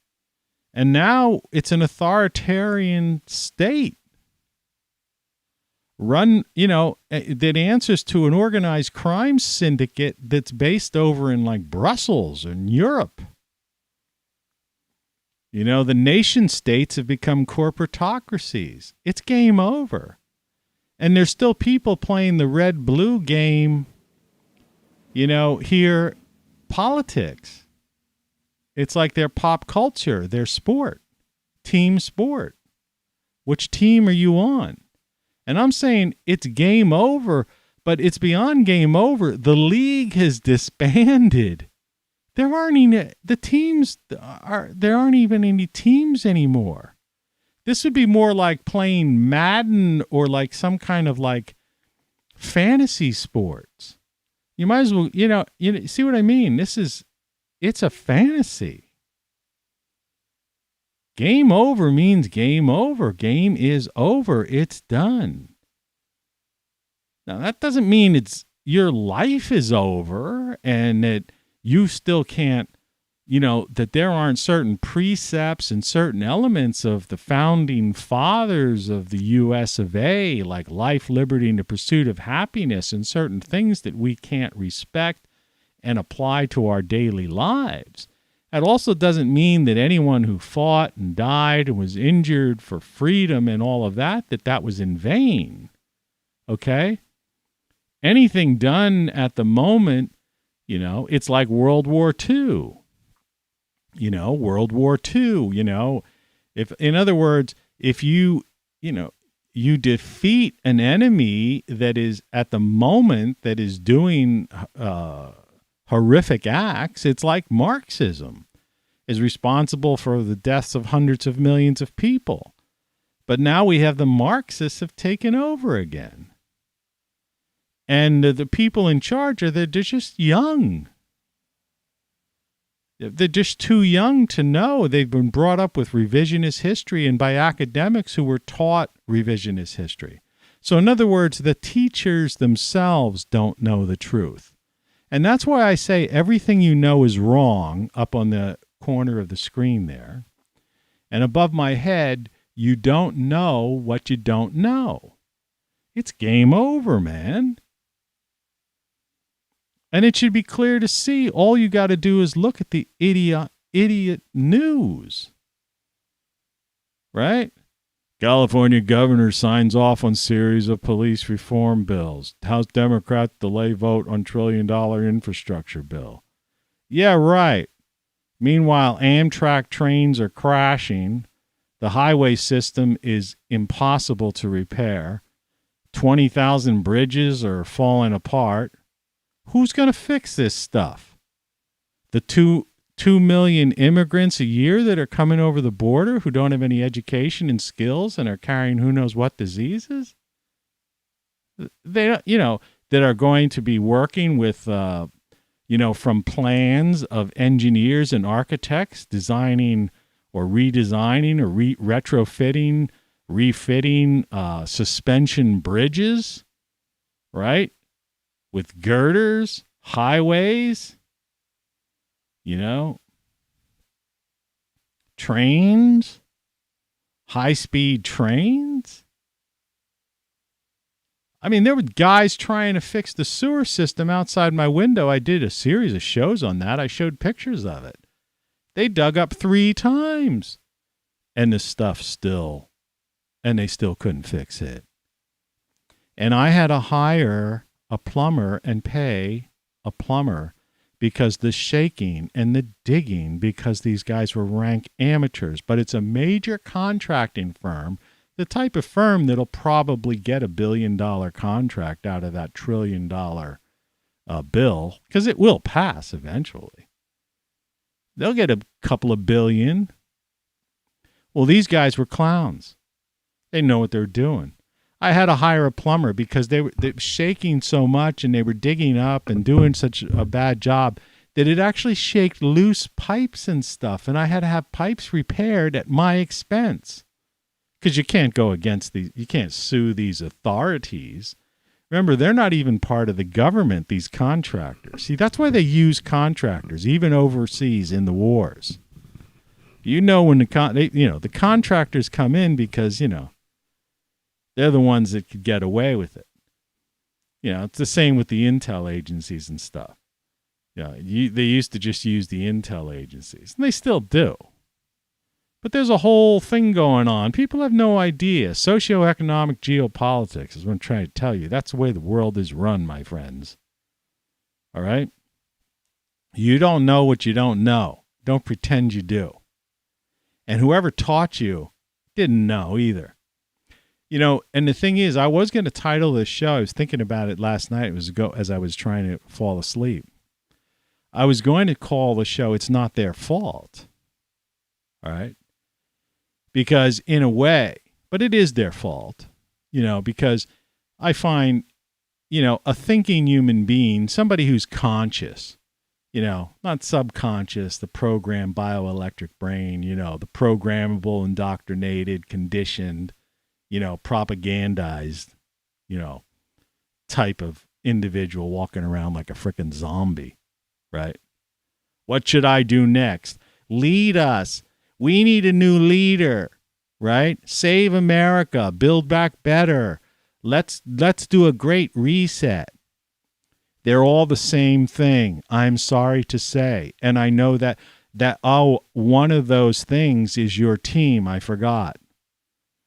And now it's an authoritarian state run, you know, that answers to an organized crime syndicate that's based over in like Brussels and Europe. You know, the nation states have become corporatocracies. It's game over. And there's still people playing the red-blue game, you know, here, politics. It's like their pop culture, their sport, team sport. Which team are you on? And I'm saying it's game over, but it's beyond game over. The league has disbanded. There aren't even any teams anymore. This would be more like playing Madden or like some kind of like fantasy sports. You might as well, you know, see what I mean? It's a fantasy. Game over means game over. Game is over. It's done. Now that doesn't mean your life is over and that you still can't, you know, that there aren't certain precepts and certain elements of the founding fathers of the U.S. of A., like life, liberty, and the pursuit of happiness, and certain things that we can't respect and apply to our daily lives. That also doesn't mean that anyone who fought and died and was injured for freedom and all of that was in vain. Okay? Anything done at the moment, you know, it's like World War II. You know, World War II, you know, if, in other words, if you you defeat an enemy that is at the moment that is doing horrific acts. It's like Marxism is responsible for the deaths of hundreds of millions of people. But now we have the Marxists have taken over again. And the people in charge they're just young. They're just too young to know. They've been brought up with revisionist history and by academics who were taught revisionist history. So in other words, the teachers themselves don't know the truth. And that's why I say everything you know is wrong up on the corner of the screen there. And above my head, you don't know what you don't know. It's game over, man. And it should be clear to see. All you got to do is look at the idiot news. Right? California governor signs off on series of police reform bills. House Democrats delay vote on $1 trillion infrastructure bill. Yeah, right. Meanwhile, Amtrak trains are crashing. The highway system is impossible to repair. 20,000 bridges are falling apart. Who's going to fix this stuff? The 2 million immigrants a year that are coming over the border who don't have any education and skills and are carrying who knows what diseases? They, that are going to be working with, from plans of engineers and architects designing or redesigning or retrofitting, refitting suspension bridges, right? With girders, highways, trains, high-speed trains. I mean, there were guys trying to fix the sewer system outside my window. I did a series of shows on that. I showed pictures of it. They dug up 3 times, and the stuff and they still couldn't fix it. And I had to hire a plumber and pay a plumber because the shaking and the digging, because these guys were rank amateurs. But it's a major contracting firm, the type of firm that'll probably get $1 billion contract out of that $1 trillion bill, because it will pass eventually. They'll get a couple of billion. Well, these guys were clowns. They know what they're doing. I had to hire a plumber because they were shaking so much and they were digging up and doing such a bad job that it actually shaked loose pipes and stuff. And I had to have pipes repaired at my expense because you can't go against you can't sue these authorities. Remember, they're not even part of the government, these contractors. See, that's why they use contractors, even overseas in the wars. When the contractors come in because, they're the ones that could get away with it. It's the same with the intel agencies and stuff. They used to just use the intel agencies, and they still do. But there's a whole thing going on. People have no idea. Socioeconomic geopolitics is what I'm trying to tell you. That's the way the world is run, my friends. All right? You don't know what you don't know. Don't pretend you do. And whoever taught you didn't know either. And the thing is, I was going to title this show. I was thinking about it last night. As I was trying to fall asleep. I was going to call the show "It's Not Their Fault." All right, because in a way, but it is their fault. Because I find, a thinking human being, somebody who's conscious, not subconscious, the programmed bioelectric brain, the programmable, indoctrinated, conditioned. Propagandized, type of individual walking around like a frickin' zombie, right? What should I do next? Lead us. We need a new leader, right? Save America. Build back better. Let's do a great reset. They're all the same thing, I'm sorry to say. And I know that one of those things is your team. I forgot.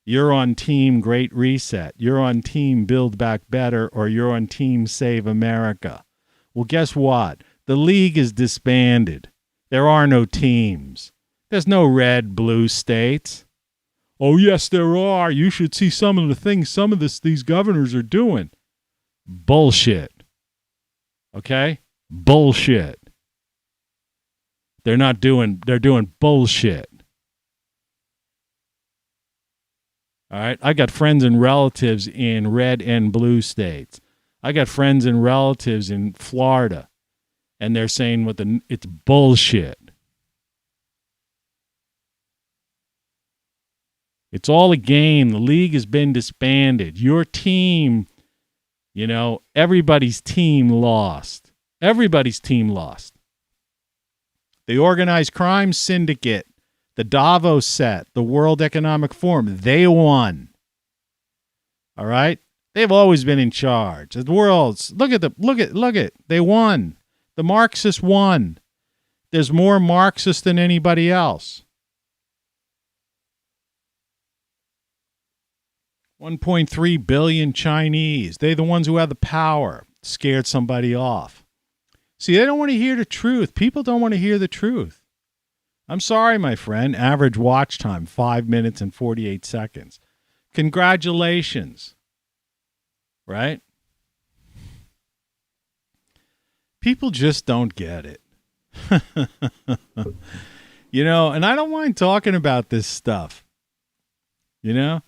You're on team Great Reset. You're on team Build Back Better, or you're on team Save America. Well, guess what? The league is disbanded. There are no teams. There's no red, blue states. Oh, yes, there are. You should see some of the things these governors are doing. Bullshit. Okay? Bullshit. They're doing bullshit. All right? I got friends and relatives in red and blue states. I got friends and relatives in Florida, and they're saying it's bullshit. It's all a game. The league has been disbanded. Your team, everybody's team lost. Everybody's team lost. The organized crime syndicate, the Davos set, the World Economic Forum, they won. All right? They've always been in charge. The world's look at they won. The Marxists won. There's more Marxists than anybody else. 1.3 billion Chinese. They're the ones who have the power. Scared somebody off. See, they don't want to hear the truth. People don't want to hear the truth. I'm sorry, my friend. Average watch time, 5 minutes and 48 seconds. Congratulations. Right? People just don't get it. And I don't mind talking about this stuff. And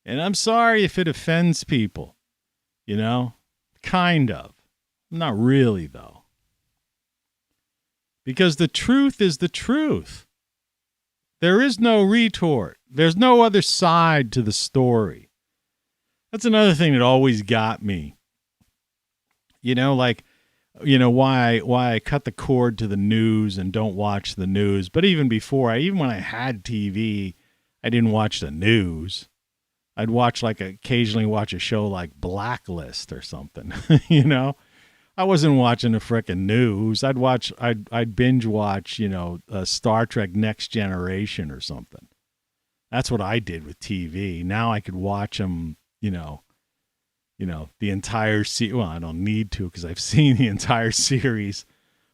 I'm sorry if it offends people, kind of. Not really, though. Because the truth is the truth. There is no retort. There's no other side to the story. That's another thing that always got me. Why I cut the cord to the news and don't watch the news. But even before, even when I had TV, I didn't watch the news. I'd occasionally watch a show like Blacklist or something, I wasn't watching the frickin' news. I'd binge watch, Star Trek Next Generation or something. That's what I did with TV. Now I could watch them, the entire series. Well, I don't need to because I've seen the entire series,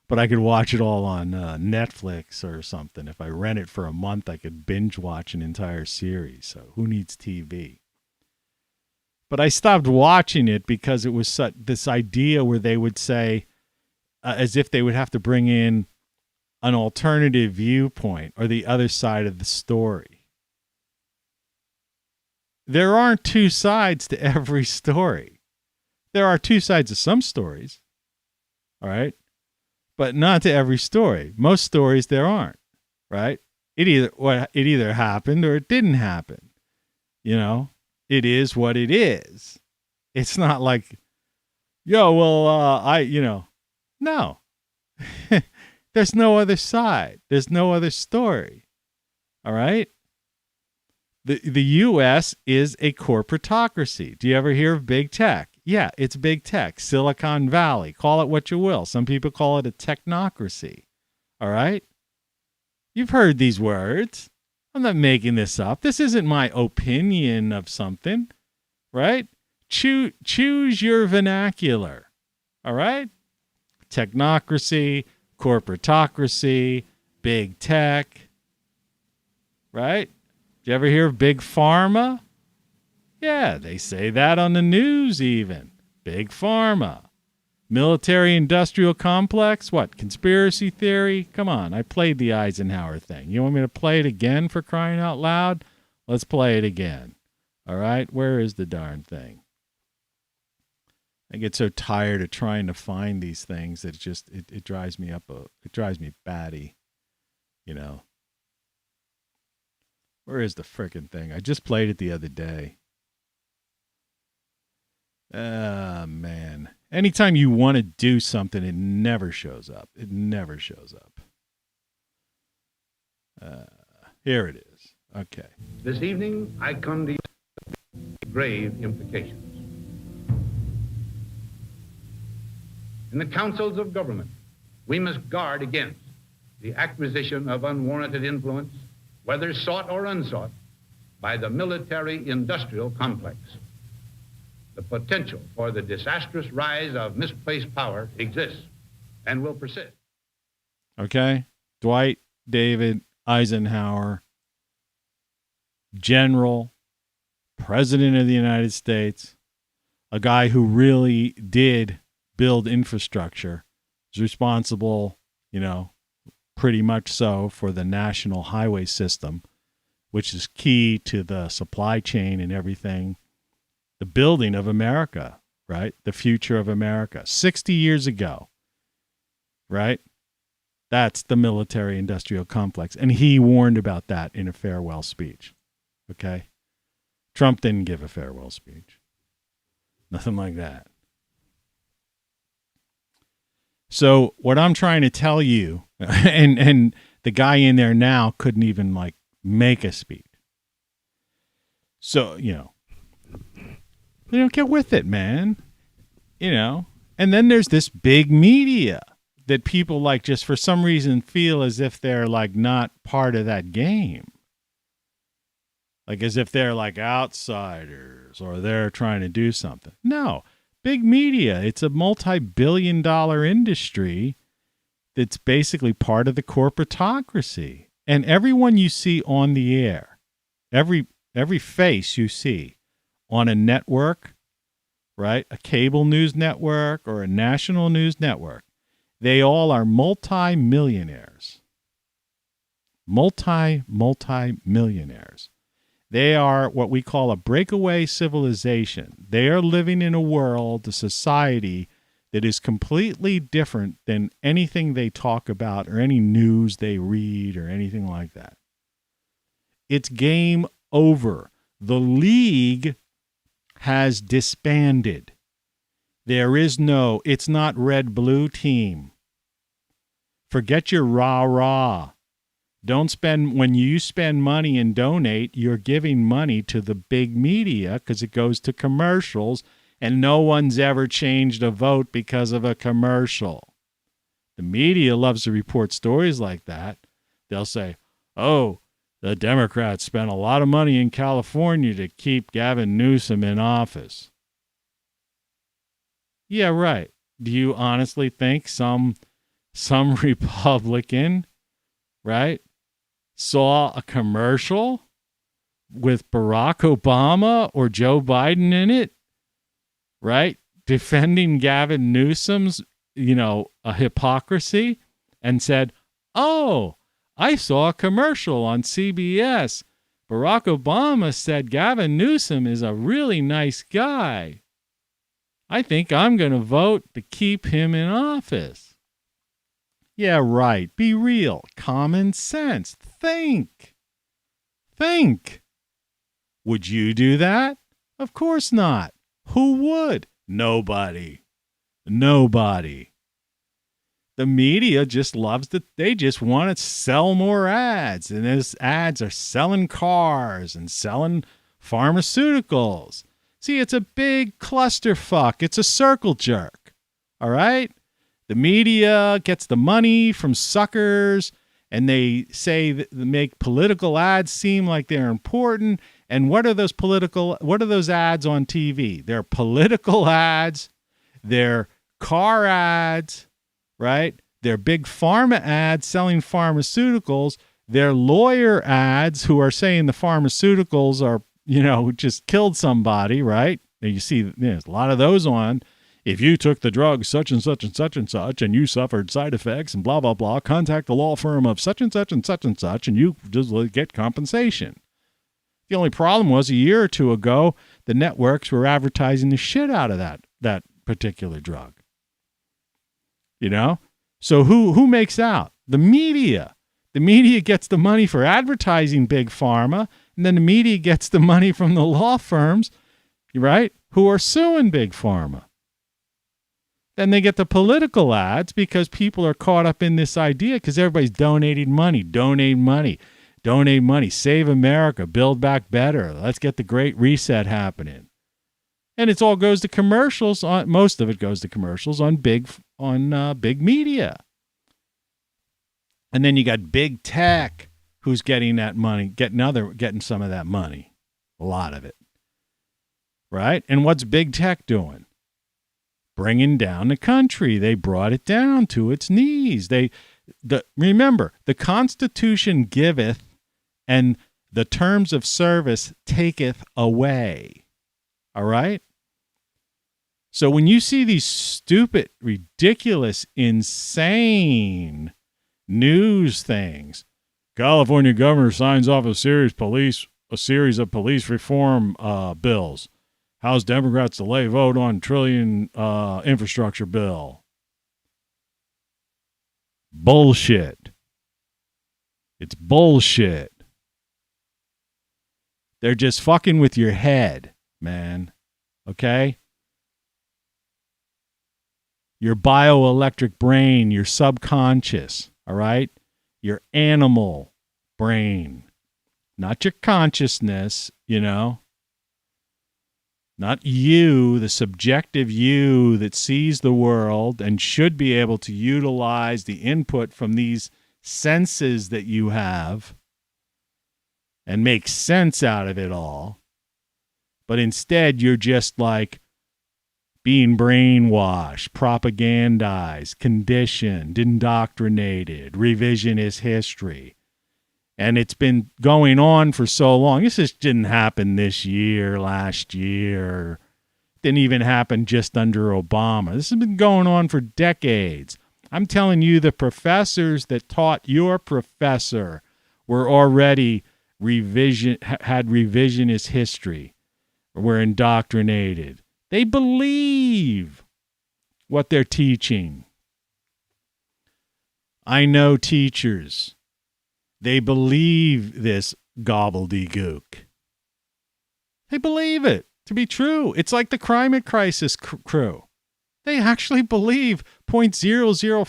but I could watch it all on Netflix or something. If I rent it for a month, I could binge watch an entire series. So who needs TV? But I stopped watching it because it was this idea where they would say, as if they would have to bring in an alternative viewpoint or the other side of the story. There aren't two sides to every story. There are two sides to some stories, all right? But not to every story. Most stories there aren't, right? It either happened or it didn't happen, It is what it is. It's not like, no. There's no other side. There's no other story. All right? The U.S. is a corporatocracy. Do you ever hear of big tech? Yeah, it's big tech. Silicon Valley. Call it what you will. Some people call it a technocracy. All right? You've heard these words. I'm not making this up. This isn't my opinion of something, right? Choose your vernacular, all right? Technocracy, corporatocracy, big tech, right? Did you ever hear of big pharma? Yeah, they say that on the news even. Big pharma. Military-industrial complex? What, conspiracy theory? Come on, I played the Eisenhower thing. You want me to play it again for crying out loud? Let's play it again. All right? Where is the darn thing? I get so tired of trying to find these things that it drives me it drives me batty, Where is the frickin' thing? I just played it the other day. Man. Anytime you want to do something, it never shows up. It never shows up. Here it is. Okay. This evening, I come to you with grave implications. In the councils of government, we must guard against the acquisition of unwarranted influence, whether sought or unsought, by the military-industrial complex. The potential for the disastrous rise of misplaced power exists and will persist. Okay. Dwight David Eisenhower, general, president of the United States, a guy who really did build infrastructure, is responsible, pretty much so for the national highway system, which is key to the supply chain and everything, the building of America, right? The future of America. 60 years ago, right? That's the military-industrial complex. And he warned about that in a farewell speech, okay? Trump didn't give a farewell speech. Nothing like that. So what I'm trying to tell you, and the guy in there now couldn't even make a speech. So, they don't get with it, man. And then there's this big media that people just for some reason feel as if they're not part of that game. As if they're outsiders or they're trying to do something. No, big media, it's a multi-billion-dollar industry that's basically part of the corporatocracy. And everyone you see on the air, every face you see on a network, right, a cable news network or a national news network, they all are multi-millionaires. Multi-millionaires. They are what we call a breakaway civilization. They are living in a world, a society that is completely different than anything they talk about or any news they read or anything like that. It's game over. The league has disbanded. It's not red-blue team. Forget your rah-rah. When you spend money and donate, you're giving money to the big media because it goes to commercials, and no one's ever changed a vote because of a commercial. The media loves to report stories like that. They'll say, oh, the Democrats spent a lot of money in California to keep Gavin Newsom in office. Yeah, right. Do you honestly think some Republican, right, saw a commercial with Barack Obama or Joe Biden in it, right, defending Gavin Newsom's, a hypocrisy, and said, oh, I saw a commercial on CBS. Barack Obama said Gavin Newsom is a really nice guy. I think I'm going to vote to keep him in office. Yeah, right. Be real. Common sense. Think. Would you do that? Of course not. Who would? Nobody. The media just loves they just want to sell more ads. And those ads are selling cars and selling pharmaceuticals. See, it's a big clusterfuck. It's a circle jerk. All right? The media gets the money from suckers, and they say they make political ads seem like they're important. And what are those ads on TV? They're political ads. They're car ads, right? They're big pharma ads selling pharmaceuticals. They're lawyer ads who are saying the pharmaceuticals are, just killed somebody, right? And you see there's a lot of those on. If you took the drug such and such and such and such and you suffered side effects and blah, blah, blah, contact the law firm of such and such and such and such and you just get compensation. The only problem was a year or two ago, the networks were advertising the shit out of that particular drug. So who makes out? The media. The media gets the money for advertising big pharma, and then the media gets the money from the law firms, right, who are suing big pharma. Then they get the political ads because people are caught up in this idea because everybody's donating money, donate money, save America, build back better. Let's get the great reset happening. And it all goes to commercials. Most of it goes to commercials on big media. And then you got big tech who's getting that money, getting some of that money, a lot of it, right? And what's big tech doing? Bringing down the country. They brought it down to its knees. Remember, the Constitution giveth, and the terms of service taketh away. All right? So when you see these stupid, ridiculous, insane news things, California governor signs off a series of police reform bills. House Democrats delay vote on trillion infrastructure bill. Bullshit. It's bullshit. They're just fucking with your head, man. Okay? Your bioelectric brain, your subconscious, all right? Your animal brain. Not your consciousness, you know? Not you, the subjective you that sees the world and should be able to utilize the input from these senses that you have and make sense out of it all. But instead, you're just like being brainwashed, propagandized, conditioned, indoctrinated, revisionist history. And it's been going on for so long. This just didn't happen this year, last year. Didn't even happen just under Obama. This has been going on for decades. I'm telling you, the professors that taught your professor were already had revisionist history, were indoctrinated. They believe what they're teaching. I know teachers. They believe this gobbledygook. They believe it to be true. It's like the climate crisis crew. They actually believe 0.004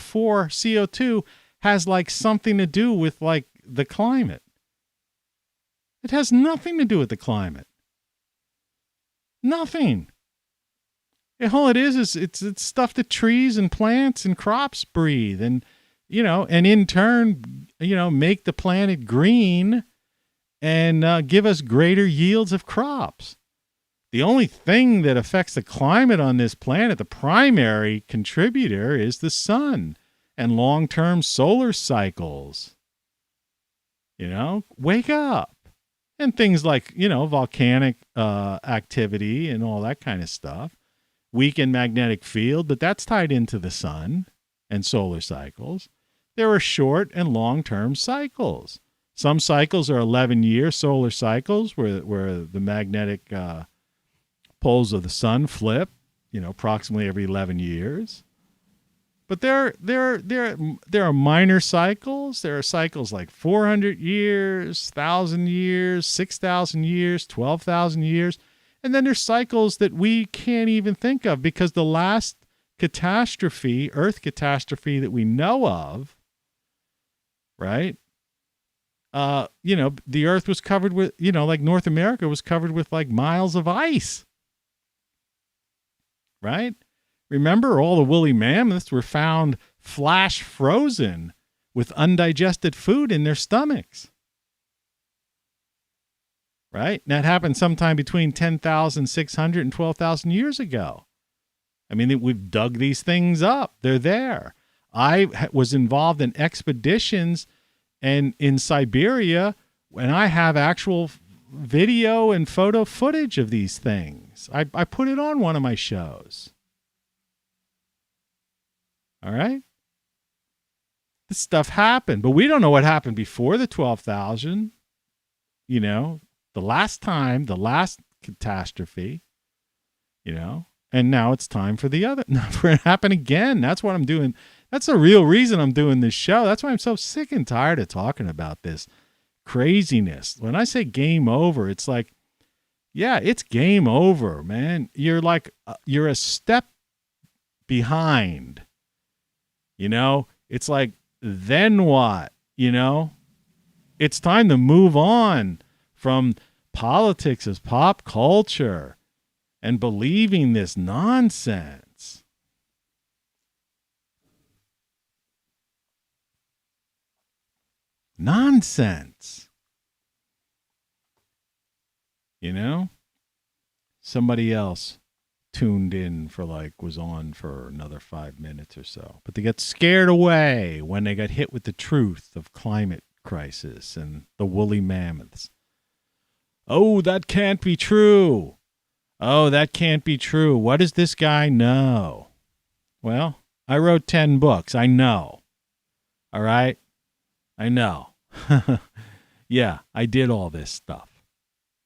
CO2 has like something to do with like the climate. It has nothing to do with the climate. Nothing. All it is it's stuff that trees and plants and crops breathe, and and in turn, make the planet green and give us greater yields of crops. The only thing that affects the climate on this planet, the primary contributor, is the sun and long-term solar cycles. Wake up. And things like, volcanic activity and all that kind of stuff. Weakened magnetic field, but that's tied into the sun and solar cycles. There are short and long-term cycles. Some cycles are 11-year solar cycles where the magnetic poles of the sun flip, approximately every 11 years. But there are minor cycles. There are cycles like 400 years, 1,000 years, 6,000 years, 12,000 years. And then there's cycles that we can't even think of because the last catastrophe, Earth catastrophe that we know of, right? The Earth was covered with, like North America was covered with like miles of ice, right? Remember, all the woolly mammoths were found flash frozen with undigested food in their stomachs. Right? And that happened sometime between 10,600 and 12,000 years ago. I mean, we've dug these things up. They're there. I was involved in expeditions and in Siberia, and I have actual video and photo footage of these things. I put it on one of my shows. All right? This stuff happened, but we don't know what happened before the 12,000, the last time, the last catastrophe, and now it's time for the other, for it to happen again. That's what I'm doing. That's the real reason I'm doing this show. That's why I'm so sick and tired of talking about this craziness. When I say game over, it's like, yeah, it's game over, man. You're a step behind, it's like, then what, it's time to move on from politics as pop culture and believing this nonsense. Nonsense. Somebody else tuned in was on for another 5 minutes or so, but they got scared away when they got hit with the truth of climate crisis and the woolly mammoths. Oh, that can't be true. Oh, that can't be true. What does this guy know? Well, I wrote 10 books. I know. All right? I know. Yeah, I did all this stuff.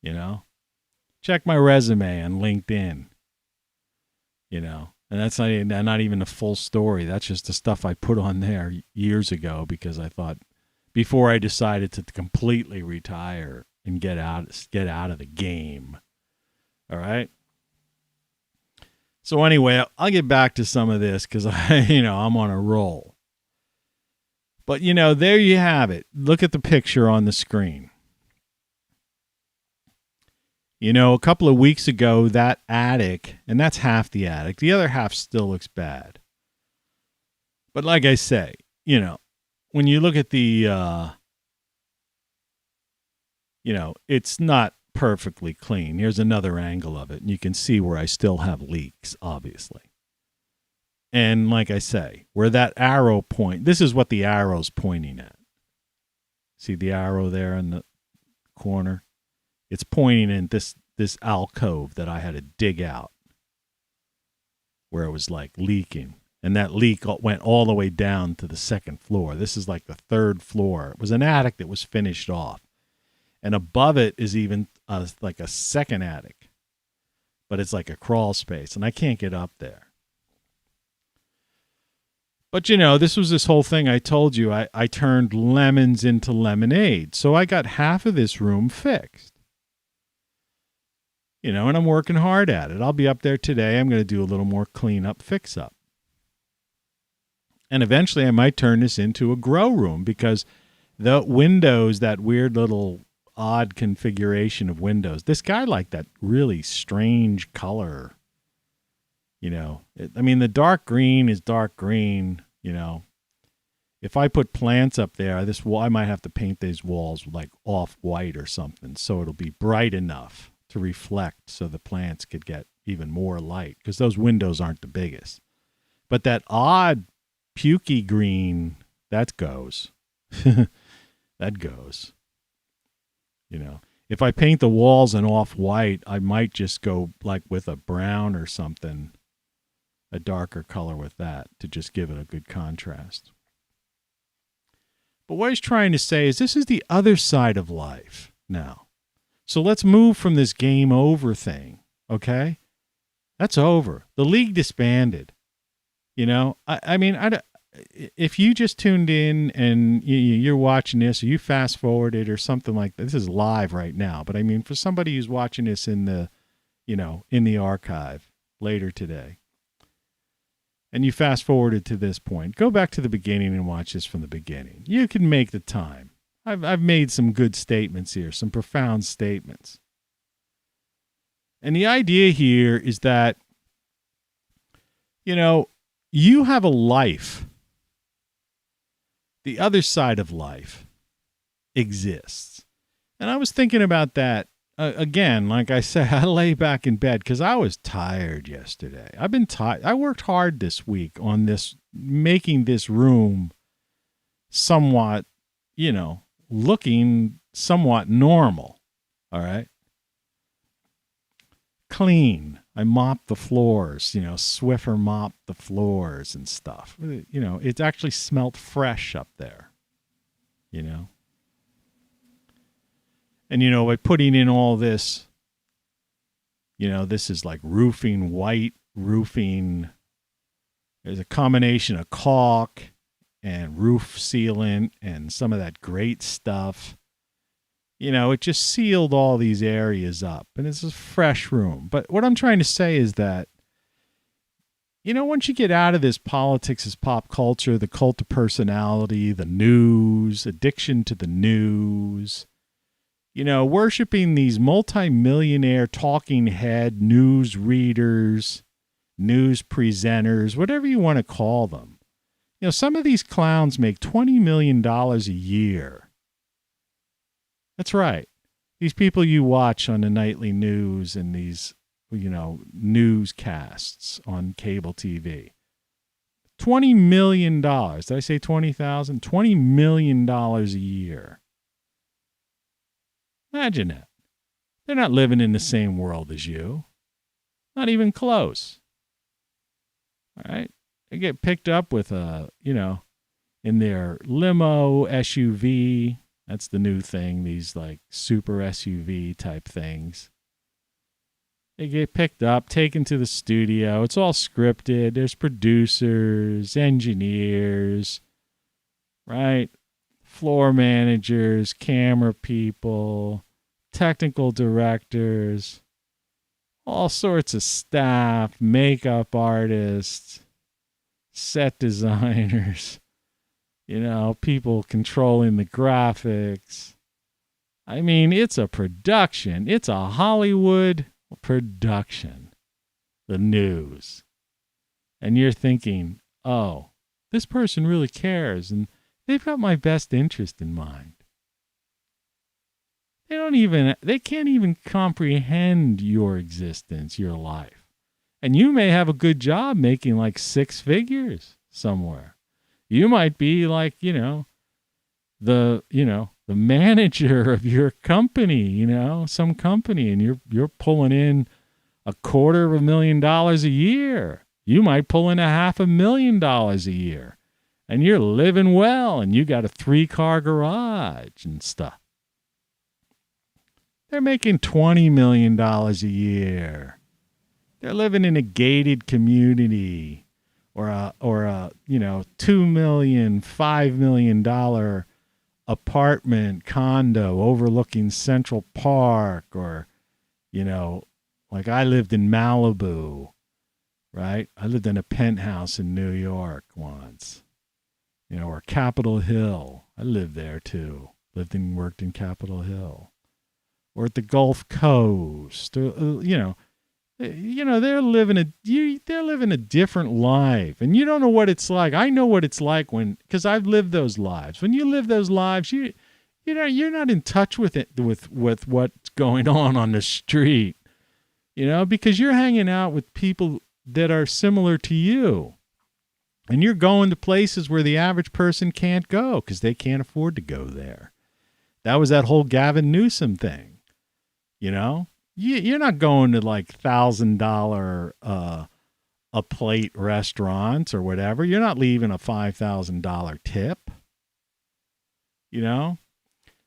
You know? Check my resume on LinkedIn. You know? And that's not even the full story. That's just the stuff I put on there years ago because I thought, before I decided to completely retire and get out of the game. All right? So anyway, I'll get back to some of this because I'm on a roll. But there you have it. Look at the picture on the screen. A couple of weeks ago, that attic, and that's half the attic. The other half still looks bad. But like I say, when you look at the, it's not perfectly clean. Here's another angle of it, and you can see where I still have leaks, obviously. And like I say, where that arrow this is what the arrow's pointing at. See the arrow there in the corner? It's pointing in this alcove that I had to dig out where it was like leaking. And that leak went all the way down to the second floor. This is like the third floor. It was an attic that was finished off. And above it is even like a second attic. But it's like a crawl space. And I can't get up there. But, this was this whole thing I told you. I turned lemons into lemonade. So I got half of this room fixed. And I'm working hard at it. I'll be up there today. I'm going to do a little more cleanup, fix up. And eventually I might turn this into a grow room because the windows, that weird little odd configuration of windows, this guy liked that really strange color. The dark green is dark green, If I put plants up there, I might have to paint these walls like off-white or something so it'll be bright enough to reflect so the plants could get even more light because those windows aren't the biggest. But that odd pukey green, that goes. That goes. If I paint the walls in off-white, I might just go like with a brown or something, a darker color with that to just give it a good contrast. But what he's trying to say is this is the other side of life now. So let's move from this game over thing, okay? That's over. The league disbanded. If you just tuned in and you're watching this or you fast forwarded or something like that, this is live right now. But for somebody who's watching this in the, in the archive later today, and you fast forwarded to this point, go back to the beginning and watch this from the beginning. You can make the time. I've made some good statements here, some profound statements. And the idea here is that, you have a life. The other side of life exists. And I was thinking about that again. Like I said, I lay back in bed because I was tired yesterday. I've been tired. I worked hard this week on this, making this room somewhat, looking somewhat normal. All right. Clean. I mopped the floors, Swiffer mopped the floors and stuff. It actually smelled fresh up there, And, by putting in all this, this is like roofing, white roofing. There's a combination of caulk and roof sealant and some of that great stuff. It just sealed all these areas up, and it's a fresh room. But what I'm trying to say is that, once you get out of this politics as pop culture, the cult of personality, the news, addiction to the news, worshiping these multi-millionaire talking head news readers, news presenters, whatever you want to call them. Some of these clowns make $20 million a year. That's right. These people you watch on the nightly news and these, newscasts on cable TV. $20 million. Did I say 20,000? $20 million a year. Imagine that. They're not living in the same world as you. Not even close. All right? They get picked up with in their limo SUV. That's the new thing, these like super SUV type things. They get picked up, taken to the studio. It's all scripted. There's producers, engineers, right? Floor managers, camera people, technical directors, all sorts of staff, makeup artists, set designers, people controlling the graphics. I mean, it's a production. It's a Hollywood production, the news. And you're thinking, oh, this person really cares and they've got my best interest in mind. They can't even comprehend your existence, your life. And you may have a good job making like 6 figures somewhere. You might be like, the manager of your company, some company, and you're pulling in $250,000 a year. You might pull in $500,000 a year, and you're living well, and you got a 3-car garage and stuff. They're making $20 million a year. They're living in a gated community, or a $2 million, $5 million apartment condo overlooking Central Park, or like I lived in Malibu, right? I lived in a penthouse in New York once, or Capitol Hill. I lived there too. Lived and worked in Capitol Hill, or at the Gulf Coast. They're living a different life, and you don't know what it's like. I know what it's like because I've lived those lives. When you live those lives, you're not in touch with it, with what's going on the street, because you're hanging out with people that are similar to you, and you're going to places where the average person can't go because they can't afford to go there. That was that whole Gavin Newsom thing, You're not going to like $1,000 a plate restaurants or whatever. You're not leaving a $5,000 tip.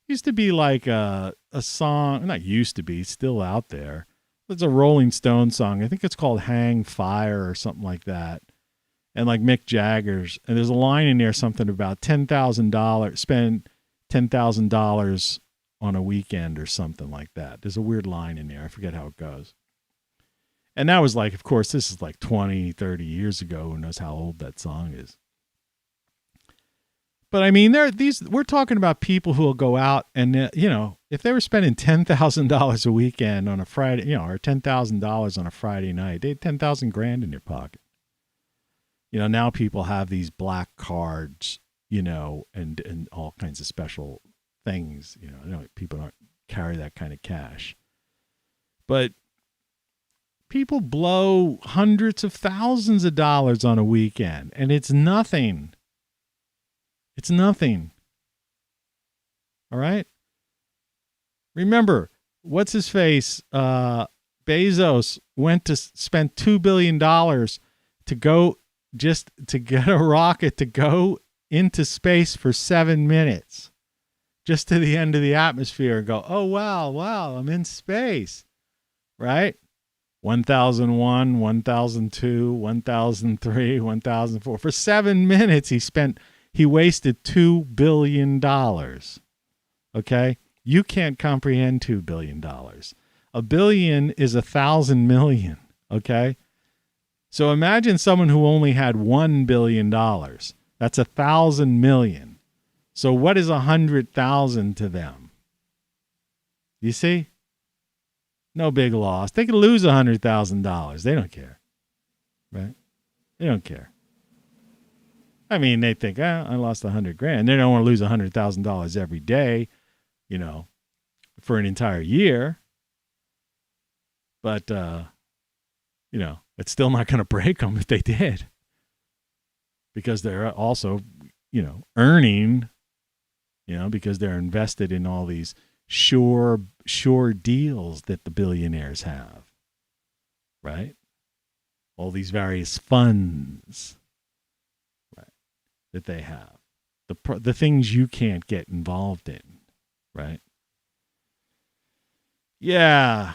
Used to be like a song, not used to be, still out there. It's a Rolling Stone song. I think it's called Hang Fire or something like that. And like Mick Jagger's, and there's a line in there, something about $10,000, spend $10,000 on a weekend or something like that. There's a weird line in there. I forget how it goes. And that was like, of course, this is like 20, 30 years ago. Who knows how old that song is. But I mean, we're talking about people who will go out and, if they were spending $10,000 a weekend on a Friday, or $10,000 on a Friday night, they had $10,000 in their pocket. Now people have these black cards, and all kinds of special things, people don't carry that kind of cash. But people blow hundreds of thousands of dollars on a weekend, and it's nothing. It's nothing. All right? Remember, what's his face? Bezos went to spend $2 billion to go just to get a rocket to go into space for 7 minutes. Just to the end of the atmosphere and go, oh, wow, I'm in space, right? 1001, 1002, 1003, 1004. For 7 minutes, he wasted $2 billion, okay? You can't comprehend $2 billion. $1 billion is 1,000 million, okay? So imagine someone who only had $1 billion. That's 1,000 million. So what is 100,000 to them? You see? No big loss. They could lose $100,000. They don't care. Right? They don't care. I mean, they think, I lost $100,000. They don't want to lose $100,000 every day, for an entire year. But, it's still not going to break them if they did. Because they're also, earning, because they're invested in all these sure deals that the billionaires have, right? All these various funds, right, that they have, the things you can't get involved in, right? Yeah,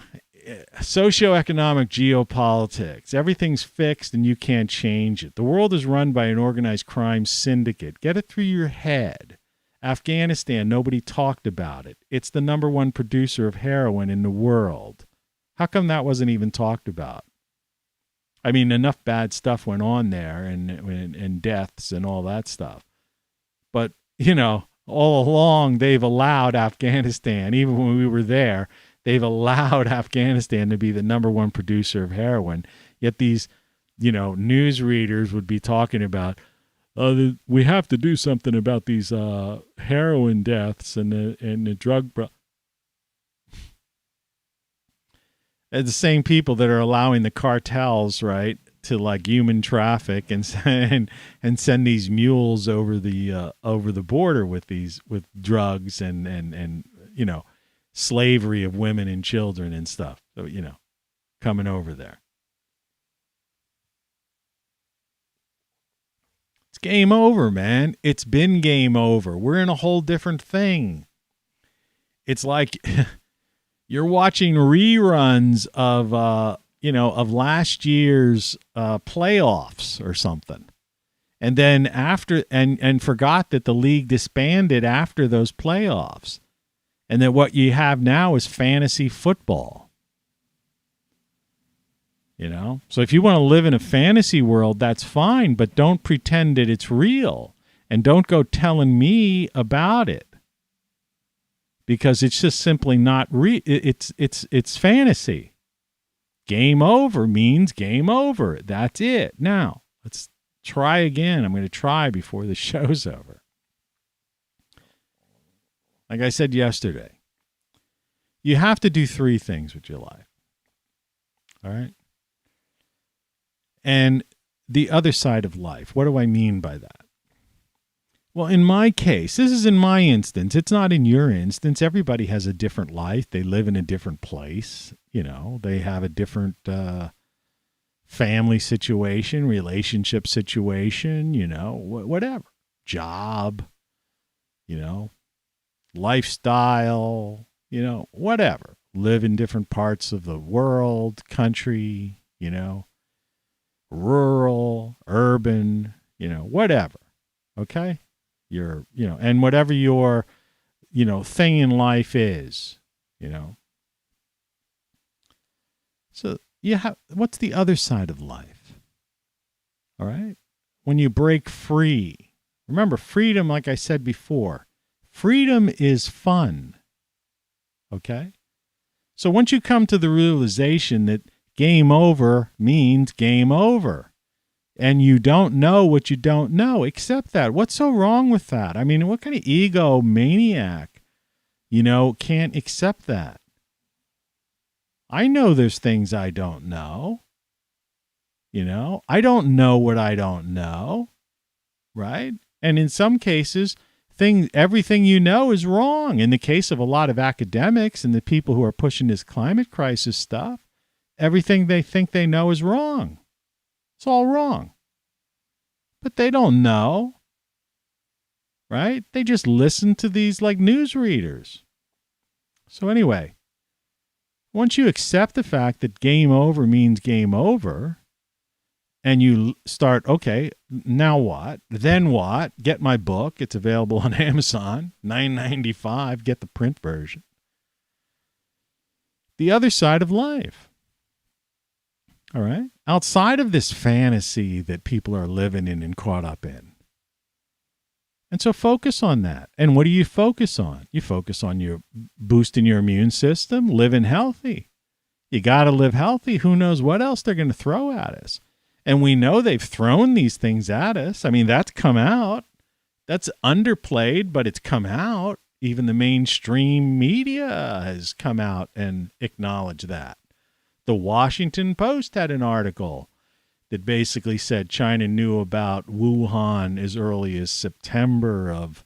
socioeconomic geopolitics. Everything's fixed and you can't change it. The world is run by an organized crime syndicate. Get it through your head. Afghanistan, nobody talked about it. It's the number one producer of heroin in the world. How come that wasn't even talked about? I mean, enough bad stuff went on there and deaths and all that stuff. But, you know, all along they've allowed Afghanistan, even when we were there, they've allowed Afghanistan to be the number one producer of heroin. Yet these, you know, news readers would be talking about, we have to do something about these heroin deaths and the drug. And the same people that are allowing the cartels, right, to like human traffic and send these mules over the border with drugs and you know, slavery of women and children and stuff. So, you know, coming over there. It's game over, man. It's been game over. We're in a whole different thing. It's like you're watching reruns of, you know, of last year's playoffs or something. And then after, and forgot that the league disbanded after those playoffs. And that what you have now is fantasy football. You know? So if you want to live in a fantasy world, that's fine, but don't pretend that it's real. And don't go telling me about it. Because it's just simply not real. It's fantasy. Game over means game over. That's it. Now, let's try again. I'm going to try before the show's over. Like I said yesterday, you have to do 3 things with your life. All right? And the other side of life, what do I mean by that? Well, in my case, this is in my instance. It's not in your instance. Everybody has a different life. They live in a different place. You know, they have a different family situation, relationship situation, you know, whatever. Job, you know, lifestyle, you know, whatever. Live in different parts of the world, country, you know, rural, urban, you know, whatever. Okay? You know, and whatever your, you know, thing in life is, you know. So what's the other side of life? All right? When you break free. Remember, freedom, like I said before, freedom is fun. Okay? So once you come to the realization that game over means game over, and you don't know what you don't know, accept that. What's so wrong with that? I mean, what kind of ego maniac, you know, can't accept that? I know there's things I don't know. You know, I don't know what I don't know, right? And in some cases, everything you know is wrong. In the case of a lot of academics and the people who are pushing this climate crisis stuff, everything they think they know is wrong. It's all wrong. But they don't know, right? They just listen to these like news readers. So anyway, once you accept the fact that game over means game over, and you start, okay, now what? Then what? Get my book. It's available on Amazon, $9.95. Get the print version. The other side of life. All right? Outside of this fantasy that people are living in and caught up in. And so focus on that. And what do you focus on? You focus on your boosting your immune system, living healthy. You got to live healthy. Who knows what else they're going to throw at us? And we know they've thrown these things at us. I mean, that's come out. That's underplayed, but it's come out. Even the mainstream media has come out and acknowledged that. The Washington Post had an article that basically said China knew about Wuhan as early as September of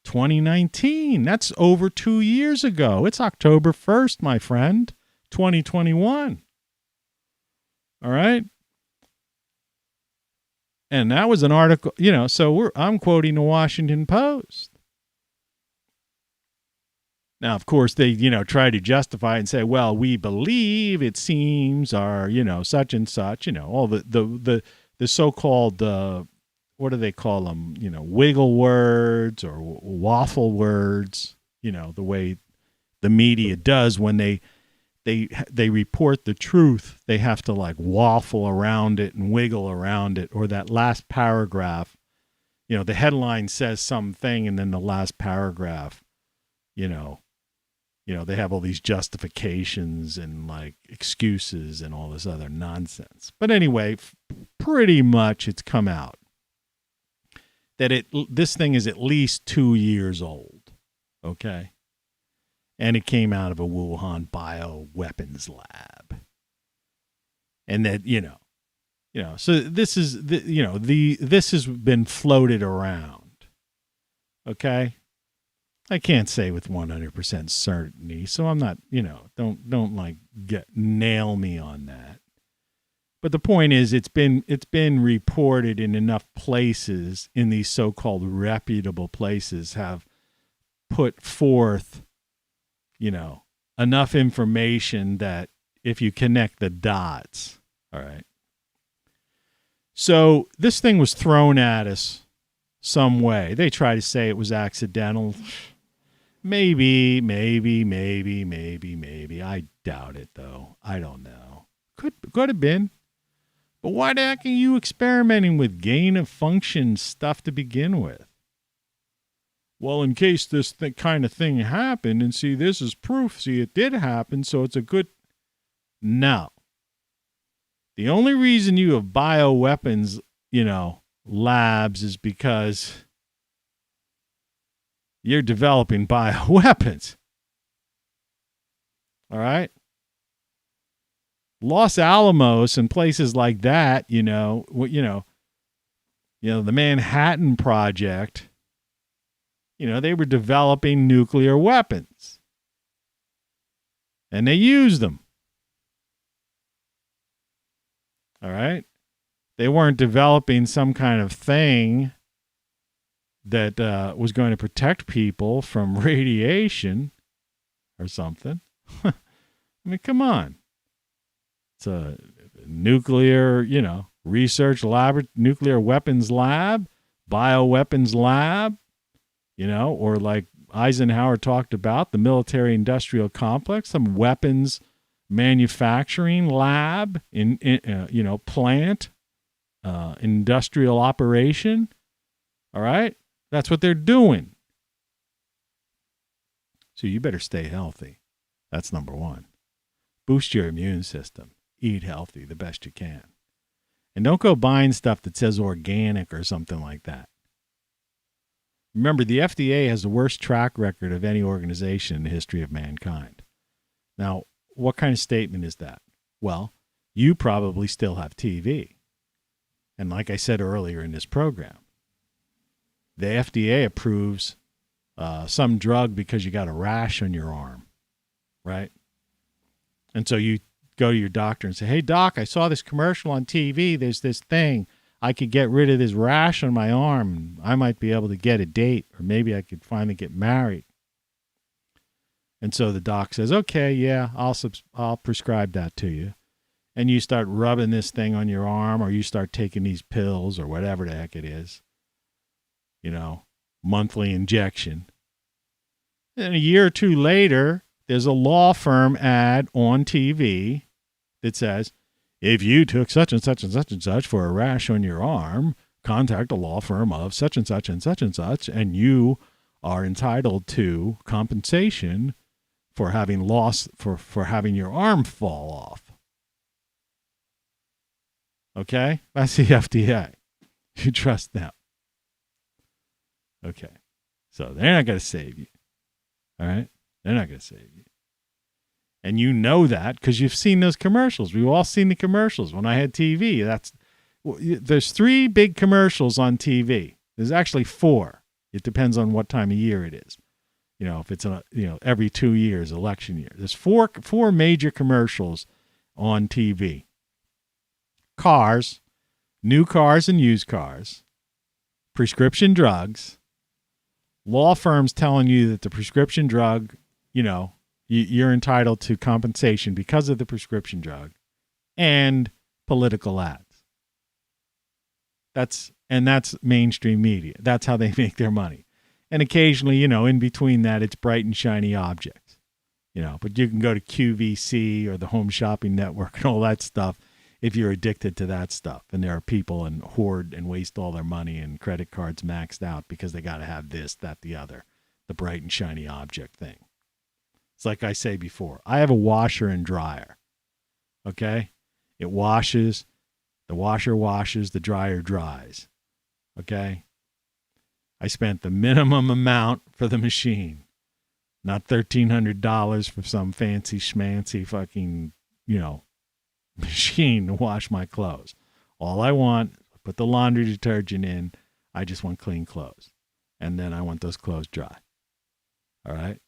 2019. That's over 2 years ago. It's October 1st, my friend, 2021. All right. And that was an article, so I'm quoting the Washington Post. Now, of course, they, try to justify it and say, well, we believe, it seems, or, such and such, all the so-called, what do they call them? Wiggle words or waffle words, the way the media does when they report the truth. They have to like waffle around it and wiggle around it, or that last paragraph, the headline says something and then the last paragraph, they have all these justifications and like excuses and all this other nonsense. But anyway, pretty much it's come out that this thing is at least 2 years old. Okay. And it came out of a Wuhan bioweapons lab. And that, so this is, this has been floated around. Okay. I can't say with 100% certainty, so I'm not, don't like nail me on that. But the point is, it's been reported in enough places, in these so-called reputable places, have put forth, enough information that if you connect the dots, all right. So this thing was thrown at us some way. They try to say it was accidental. Maybe. I doubt it, though. I don't know. Could have been. But why the heck are you experimenting with gain-of-function stuff to begin with? Well, in case this kind of thing happened, and see, this is proof. See, it did happen, so it's a good... No. The only reason you have bioweapons, labs is because you're developing bioweapons. All right? Los Alamos and places like that, the Manhattan Project, they were developing nuclear weapons. And they used them. All right? They weren't developing some kind of thing that was going to protect people from radiation or something. I mean, come on. It's a nuclear, research lab, nuclear weapons lab, bioweapons lab, or like Eisenhower talked about, the military-industrial complex, some weapons manufacturing lab, plant, industrial operation. All right? That's what they're doing. So you better stay healthy. That's number one. Boost your immune system. Eat healthy the best you can. And don't go buying stuff that says organic or something like that. Remember, the FDA has the worst track record of any organization in the history of mankind. Now, what kind of statement is that? Well, you probably still have TV. And like I said earlier in this program, the FDA approves some drug because you got a rash on your arm, right? And so you go to your doctor and say, hey, doc, I saw this commercial on TV. There's this thing. I could get rid of this rash on my arm. I might be able to get a date, or maybe I could finally get married. And so the doc says, okay, yeah, I'll prescribe that to you. And you start rubbing this thing on your arm, or you start taking these pills or whatever the heck it is, monthly injection. And a year or two later, there's a law firm ad on TV that says, if you took such and such and such and such for a rash on your arm, contact a law firm of such and such and such and such, and you are entitled to compensation for having lost, for having your arm fall off. Okay? That's the FDA. You trust them. Okay. So they're not going to save you. All right? They're not going to save you. And you know that because you've seen those commercials. We've all seen the commercials. When I had TV, there's 3 big commercials on TV. There's actually 4. It depends on what time of year it is. If it's every 2 years, election year. There's four major commercials on TV. Cars, new cars and used cars, prescription drugs, law firms telling you that the prescription drug, you're entitled to compensation because of the prescription drug, and political ads. That's mainstream media. That's how they make their money. And occasionally, in between that, it's bright and shiny objects. But you can go to QVC or the Home Shopping Network and all that stuff if you're addicted to that stuff. And there are people and hoard and waste all their money and credit cards maxed out because they got to have this, that, the other, the bright and shiny object thing. It's like I say before, I have a washer and dryer. Okay? It washes, the washer washes, the dryer dries. Okay? I spent the minimum amount for the machine, not $1,300 for some fancy schmancy fucking, machine to wash my clothes. All I want, put the laundry detergent in. I just want clean clothes. And then I want those clothes dry. All right?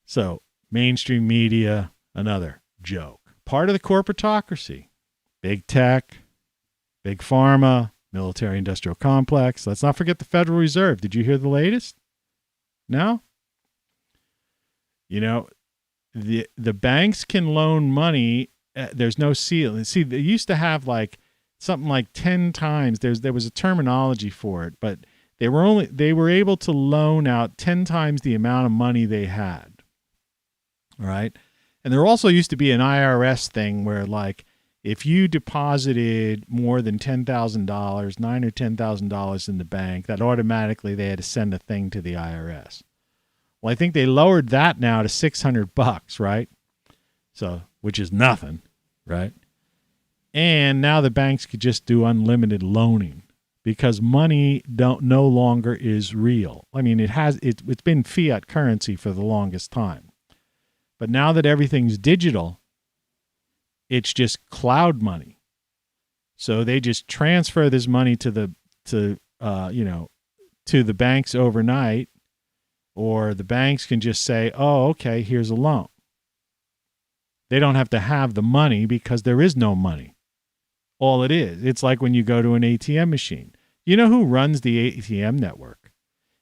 So, mainstream media, another joke. Part of the corporatocracy. Big tech, big pharma, military-industrial complex. Let's not forget the Federal Reserve. Did you hear the latest? No? The banks can loan money. There's no ceiling. See, they used to have something like 10 times. There was a terminology for it, but they were able to loan out 10 times the amount of money they had. All right? And there also used to be an IRS thing where if you deposited more than $10,000, $9,000 or $10,000 in the bank, that automatically they had to send a thing to the IRS. Well, I think they lowered that now to $600, right? So, which is nothing, right? And now the banks could just do unlimited loaning because money no longer is real. I mean, it's been fiat currency for the longest time. But now that everything's digital, it's just cloud money. So they just transfer this money to the banks overnight, or the banks can just say, "Oh, okay, here's a loan." They don't have to have the money because there is no money. All it is, it's like when you go to an ATM machine. You know who runs the ATM network?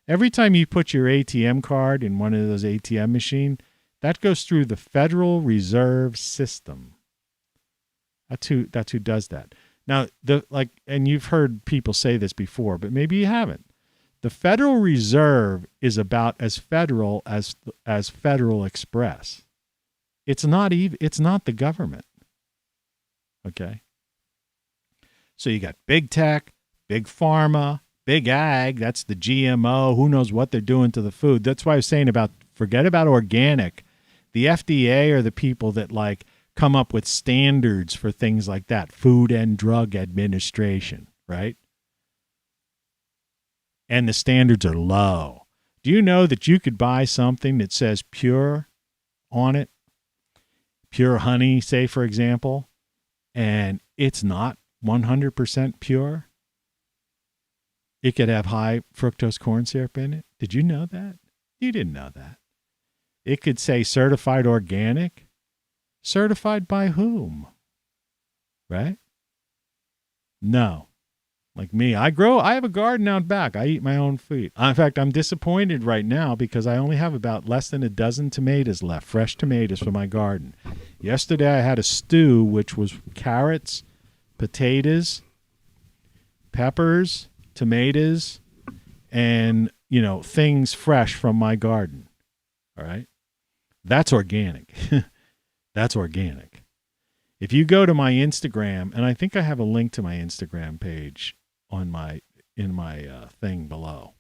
Every time you put your ATM card in one of those ATM machines, that goes through the Federal Reserve System. That's who does that. Now, and you've heard people say this before, but maybe you haven't. The Federal Reserve is about as federal as Federal Express. It's not the government. Okay? So you got big tech, big pharma, big ag, that's the GMO, who knows what they're doing to the food. That's why I was saying forget about organic. The FDA are the people that come up with standards for things like that. Food and Drug Administration, right? And the standards are low. Do you know that you could buy something that says pure on it? Pure honey, say, for example, and it's not 100% pure? It could have high fructose corn syrup in it. Did you know that? You didn't know that. It could say certified organic. Certified by whom? Right? No. Like me, I have a garden out back. I eat my own food. In fact, I'm disappointed right now because I only have about less than a dozen tomatoes left, fresh tomatoes for my garden. Yesterday I had a stew, which was carrots, potatoes, peppers, tomatoes, and, things fresh from my garden. All right? That's organic. That's organic. If you go to my Instagram, and I think I have a link to my Instagram page in my thing below,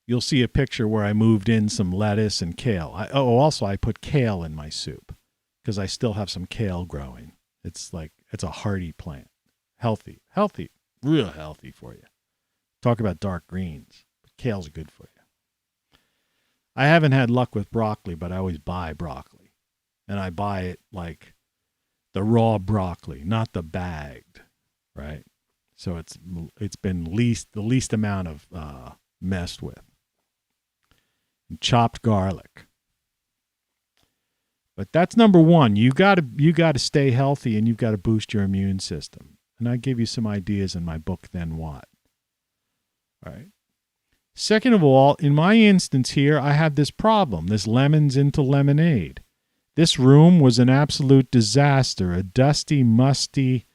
you'll see a picture where I moved in some lettuce and kale. Also I put kale in my soup because I still have some kale growing. It's a hardy plant. Healthy, real healthy for you. Talk about dark greens. Kale's good for you. I haven't had luck with broccoli, but I always buy broccoli. And I buy it like the raw broccoli, not the bagged, right? So it's been the least amount of messed with. And chopped garlic. But that's number one. You gotta stay healthy, and you've got to boost your immune system. And I give you some ideas in my book, Then What? All right. Second of all, in my instance here, I had this problem, this lemons into lemonade. This room was an absolute disaster, a dusty, musty,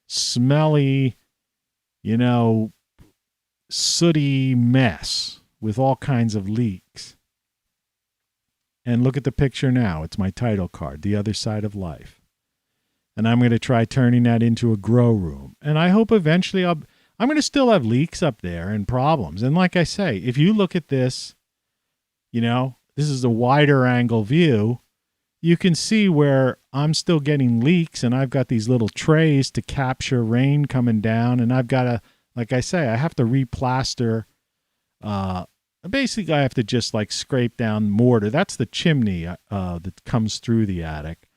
smelly, sooty mess with all kinds of leaks. And look at the picture now. It's my title card, The Other Side of Life. And I'm going to try turning that into a grow room. And I hope eventually I'm going to still have leaks up there and problems. And like I say, if you look at this, this is a wider angle view, you can see where I'm still getting leaks, and I've got these little trays to capture rain coming down, and I've got to, like I say, I have to replaster. Basically, I have to just scrape down mortar. That's the chimney that comes through the attic.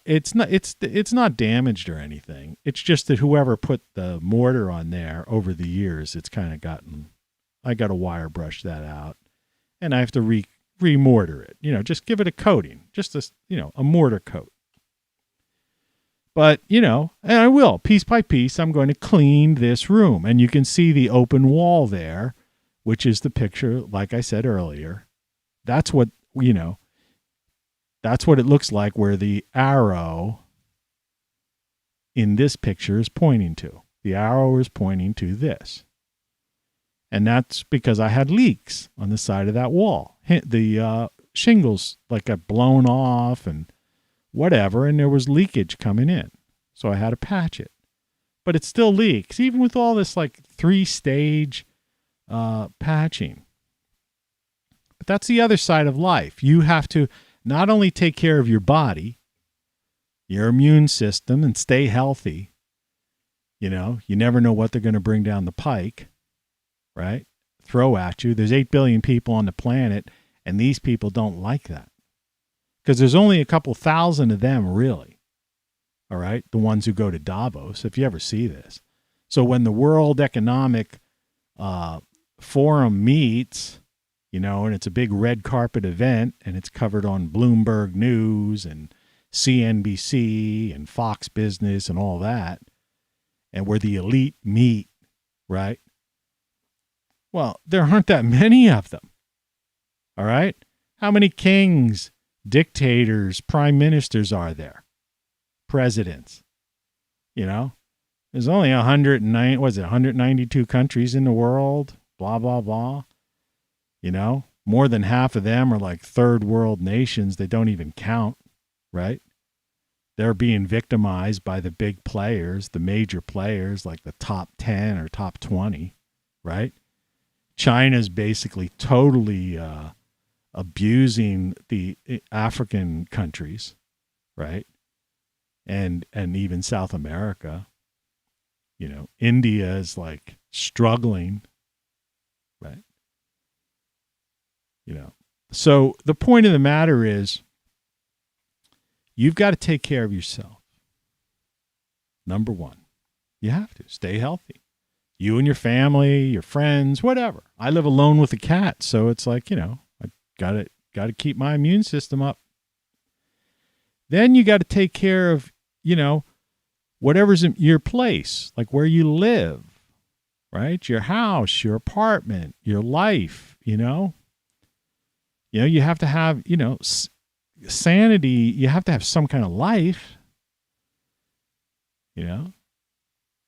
It's not damaged or anything. It's just that whoever put the mortar on there over the years, it's kind of gotten. I got to wire brush that out, and I have to remortar it. Just give it a coating, just a mortar coat. But and I will piece by piece. I'm going to clean this room, and you can see the open wall there, which is the picture, like I said earlier. That's what That's what it looks like, where the arrow in this picture is pointing to. The arrow is pointing to this. And that's because I had leaks on the side of that wall. The shingles got blown off and whatever, and there was leakage coming in. So I had to patch it. But it still leaks, even with all this 3-stage patching. But that's the other side of life. You have to not only take care of your body, your immune system, and stay healthy. You never know what they're going to bring down the pike, right? Throw at you. There's 8 billion people on the planet, and these people don't like that. Because there's only a couple thousand of them, really. All right? The ones who go to Davos, if you ever see this. So when the World Economic Forum meets, and it's a big red carpet event, and it's covered on Bloomberg News and CNBC and Fox Business and all that, and where the elite meet, right? Well, there aren't that many of them. All right? How many kings, dictators, prime ministers are there? Presidents. There's only 192 countries in the world, blah, blah, blah. More than half of them are third world nations. They don't even count, right? They're being victimized by the big players, the major players, like the top 10 or top 20, right? China's basically totally abusing the African countries, right? And even South America. India is struggling, right? So the point of the matter is, you've got to take care of yourself. Number one, you have to stay healthy. You and your family, your friends, whatever. I live alone with a cat, so it's I got to keep my immune system up. Then you got to take care of, whatever's in your place, where you live, right? Your house, your apartment, your life, you have to have, sanity. You have to have some kind of life,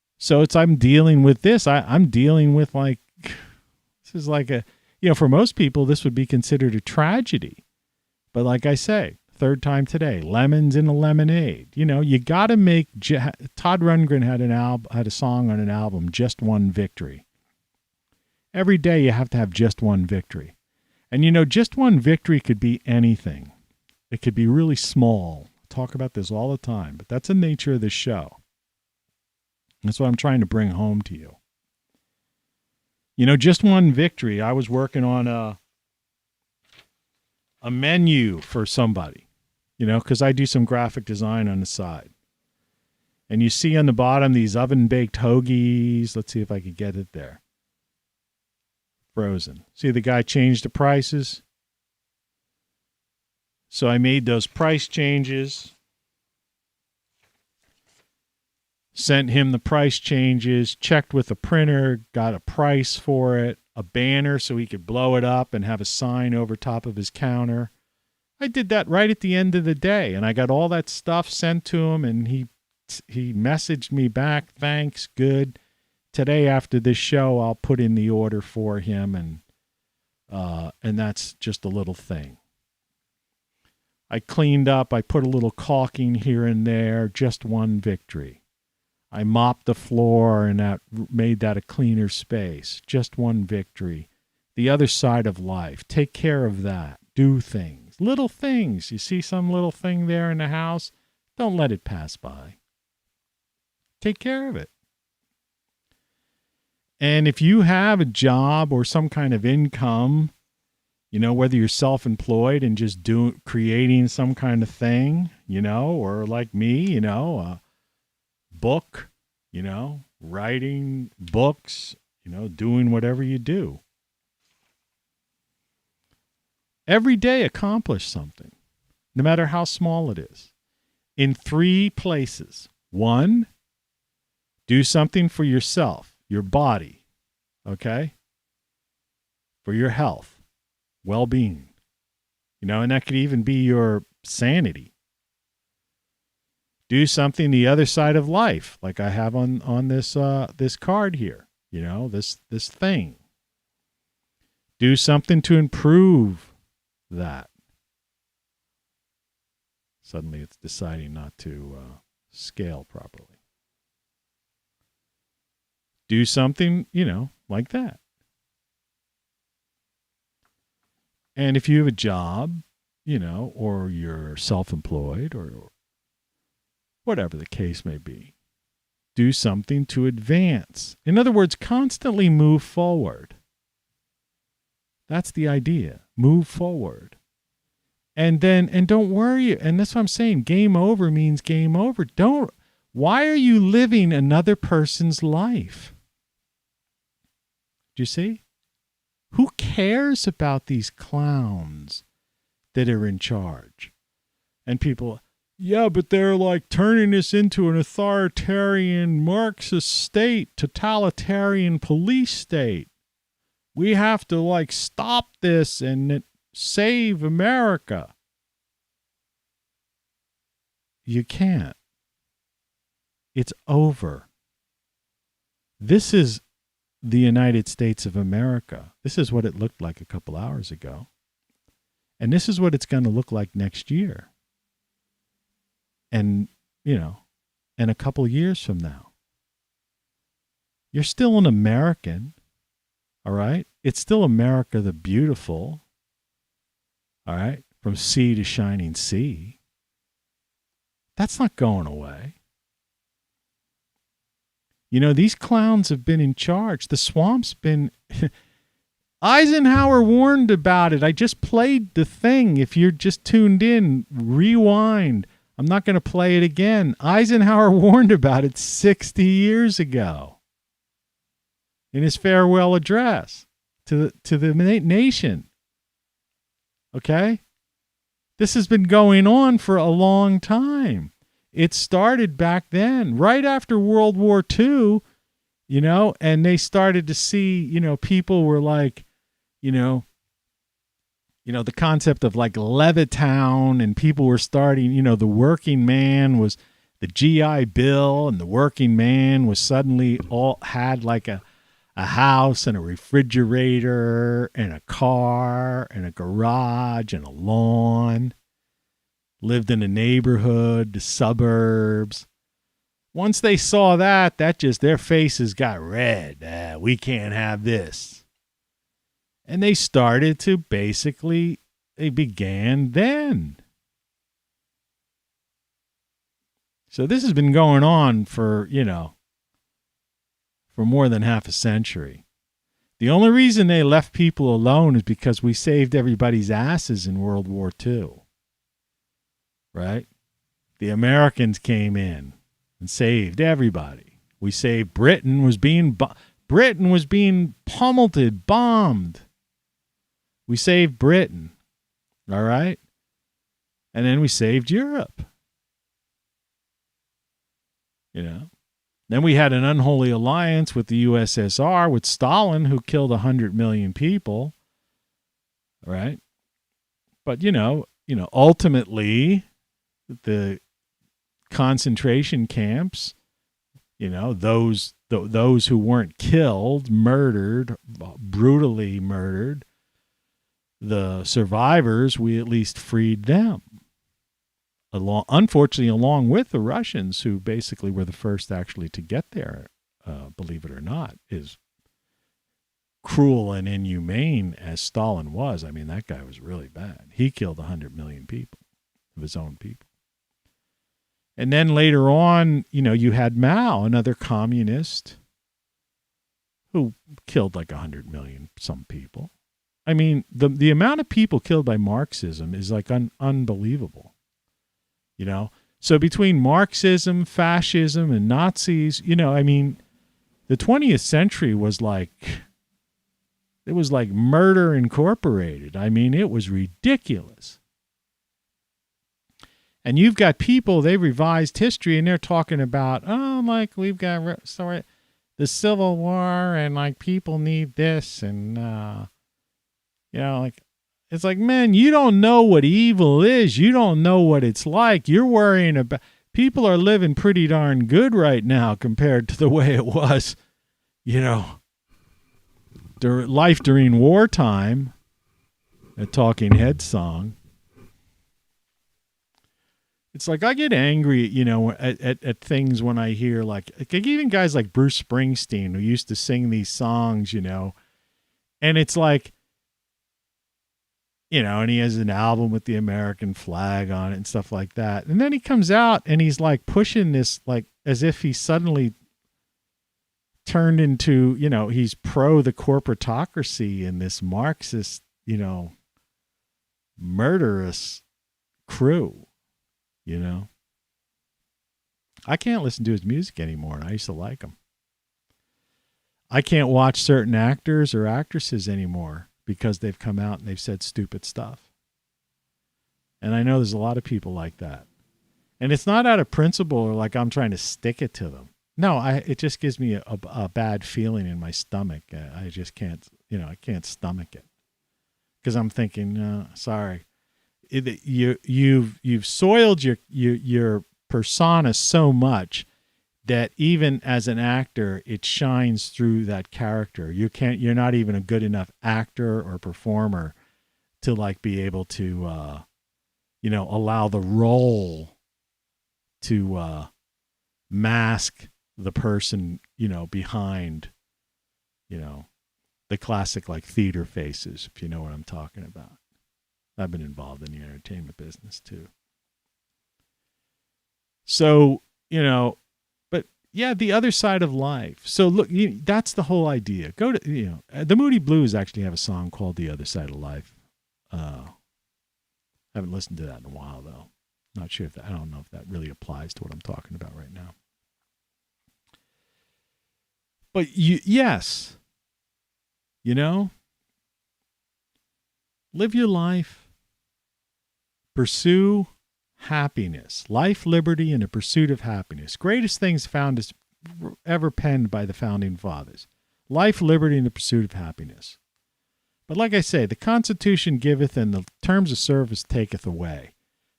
So I'm dealing with this. I'm dealing with this is for most people, this would be considered a tragedy. But like I say, third time today, lemons in a lemonade. You got to make. Todd Rundgren had a song on an album, Just One Victory. Every day you have to have just one victory. And just one victory could be anything. It could be really small. I talk about this all the time, but that's the nature of this show. That's what I'm trying to bring home to you. Just one victory. I was working on a menu for somebody, because I do some graphic design on the side. And you see on the bottom these oven-baked hoagies. Let's see if I can get it there. Frozen. See, the guy changed the prices. So I made those price changes. Sent him the price changes. Checked with the printer. Got a price for it. A banner so he could blow it up and have a sign over top of his counter. I did that right at the end of the day. And I got all that stuff sent to him. And he messaged me back. Thanks. Good. Today after this show, I'll put in the order for him, and that's just a little thing. I cleaned up. I put a little caulking here and there. Just one victory. I mopped the floor and that made that a cleaner space. Just one victory. The other side of life. Take care of that. Do things. Little things. You see some little thing there in the house? Don't let it pass by. Take care of it. And if you have a job or some kind of income, you know, whether you're self-employed and just creating some kind of thing, you know, or like me, you know, a book, you know, writing books, you know, doing whatever you do. Every day accomplish something, no matter how small it is, in 3 places. 1, do something for yourself. Your body, okay? For your health, well-being. You know, and that could even be your sanity. Do something the other side of life, like I have on this card here, you know, this thing. Do something to improve that. Suddenly it's deciding not to scale properly. Do something, you know, like that. And if you have a job, you know, or you're self-employed or whatever the case may be, do something to advance. In other words, constantly move forward. That's the idea. Move forward. And don't worry. And that's what I'm saying. Game over means game over. Why are you living another person's life? Do you see? Who cares about these clowns that are in charge? And people, yeah, but they're like turning us into an authoritarian Marxist state, totalitarian police state. We have to like stop this and save America. You can't. It's over. This is the United States of America. This is what it looked like a couple hours ago. And this is what it's going to look like next year. And, you know, and a couple years from now. You're still an American, all right? It's still America the beautiful, all right? From sea to shining sea. That's not going away. You know, these clowns have been in charge. The swamp's been... Eisenhower warned about it. I just played the thing. If you're just tuned in, rewind. I'm not going to play it again. Eisenhower warned about it 60 years ago in his farewell address to the nation. Okay? This has been going on for a long time. It started back then, right after World War II, you know, and they started to see, you know, people were like, you know, the concept of like Levittown, and people were starting, you know, the working man was the GI Bill, and the working man was suddenly all had like a house and a refrigerator and a car and a garage and a lawn. Lived in a neighborhood, the suburbs. Once they saw that just their faces got red. We can't have this. And they started to basically, they began then. So this has been going on for, you know, for more than half a century. The only reason they left people alone is because we saved everybody's asses in World War II. Right? The Americans came in and saved everybody. We saved Britain was being pummeled, bombed. We saved Britain. All right? And then we saved Europe. You know? Then we had an unholy alliance with the USSR, with Stalin, who killed 100 million people. Right? But, ultimately, the concentration camps, those who weren't killed, murdered, brutally murdered, the survivors, we at least freed them. Unfortunately, along with the Russians, who basically were the first actually to get there, believe it or not, as cruel and inhumane as Stalin was. I mean, that guy was really bad. He killed 100 million people, of his own people. And then later on, you had Mao, another communist, who killed like 100 million some people. I mean, the amount of people killed by Marxism is like unbelievable. So between Marxism, fascism, and Nazis, the 20th century was like, it was like Murder Incorporated. I mean, it was ridiculous. And you've got people, they revised history, and they're talking about, we've got the Civil War, and people need this, and it's like, man, you don't know what evil is. You don't know what it's like. You're worrying about, people are living pretty darn good right now compared to the way it was, life during wartime, a Talking Heads song. It's like I get angry, at things when I hear like even guys like Bruce Springsteen, who used to sing these songs, and it's like, and he has an album with the American flag on it and stuff like that. And then he comes out and he's like pushing this, like as if he suddenly turned into, he's pro the corporatocracy and this Marxist, murderous crew, I can't listen to his music anymore. And I used to like him. I can't watch certain actors or actresses anymore, because they've come out and they've said stupid stuff. And I know there's a lot of people like that. And it's not out of principle or like I'm trying to stick it to them. No, it just gives me a bad feeling in my stomach. I just can't, I can't stomach it. Because I'm thinking, sorry, you've soiled your persona so much that even as an actor, it shines through that character. You're not even a good enough actor or performer to like be able to, allow the role to mask the person, behind, the classic like theater faces, if you know what I'm talking about. I've been involved in the entertainment business too. So, yeah, the other side of life. So look, that's the whole idea. Go to, the Moody Blues actually have a song called The Other Side of Life. Haven't listened to that in a while though. Not sure I don't know if that really applies to what I'm talking about right now. But yes, live your life, pursue happiness, life, liberty, and the pursuit of happiness. Greatest things found is ever penned by the founding fathers. Life, liberty, and the pursuit of happiness. But like I say, the Constitution giveth and the terms of service taketh away.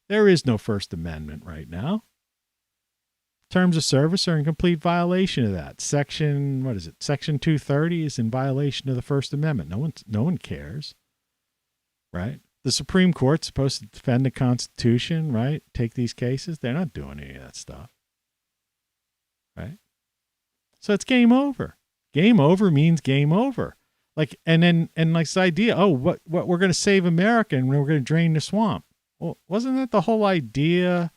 There is no First Amendment right now. Terms of service are in complete violation of that. Section 230 is in violation of the First Amendment. No one cares. Right? The Supreme Court's supposed to defend the Constitution, right? Take these cases. They're not doing any of that stuff. Right? So it's game over. Game over means game over. Like, and this idea, what we're going to save America and we're going to drain the swamp. Well, wasn't that the whole idea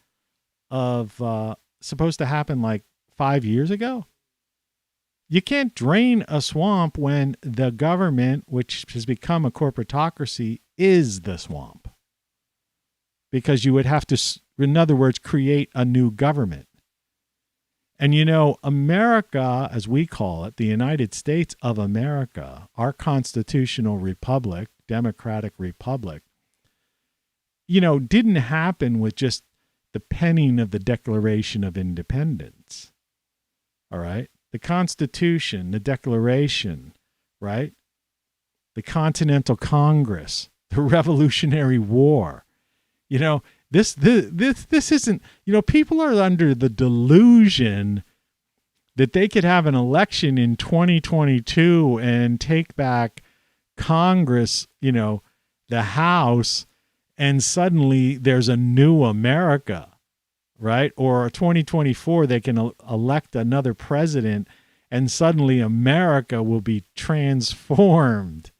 of supposed to happen like 5 years ago? You can't drain a swamp when the government, which has become a corporatocracy, is the swamp. Because you would have to, in other words, create a new government. And America, as we call it, the United States of America, our constitutional republic, democratic republic, didn't happen with just the penning of the Declaration of Independence. All right? The Constitution, the Declaration, right? The Continental Congress, the Revolutionary War. This isn't, people are under the delusion that they could have an election in 2022 and take back Congress, the House, and suddenly there's a new America, right? Or 2024, they can elect another president and suddenly America will be transformed.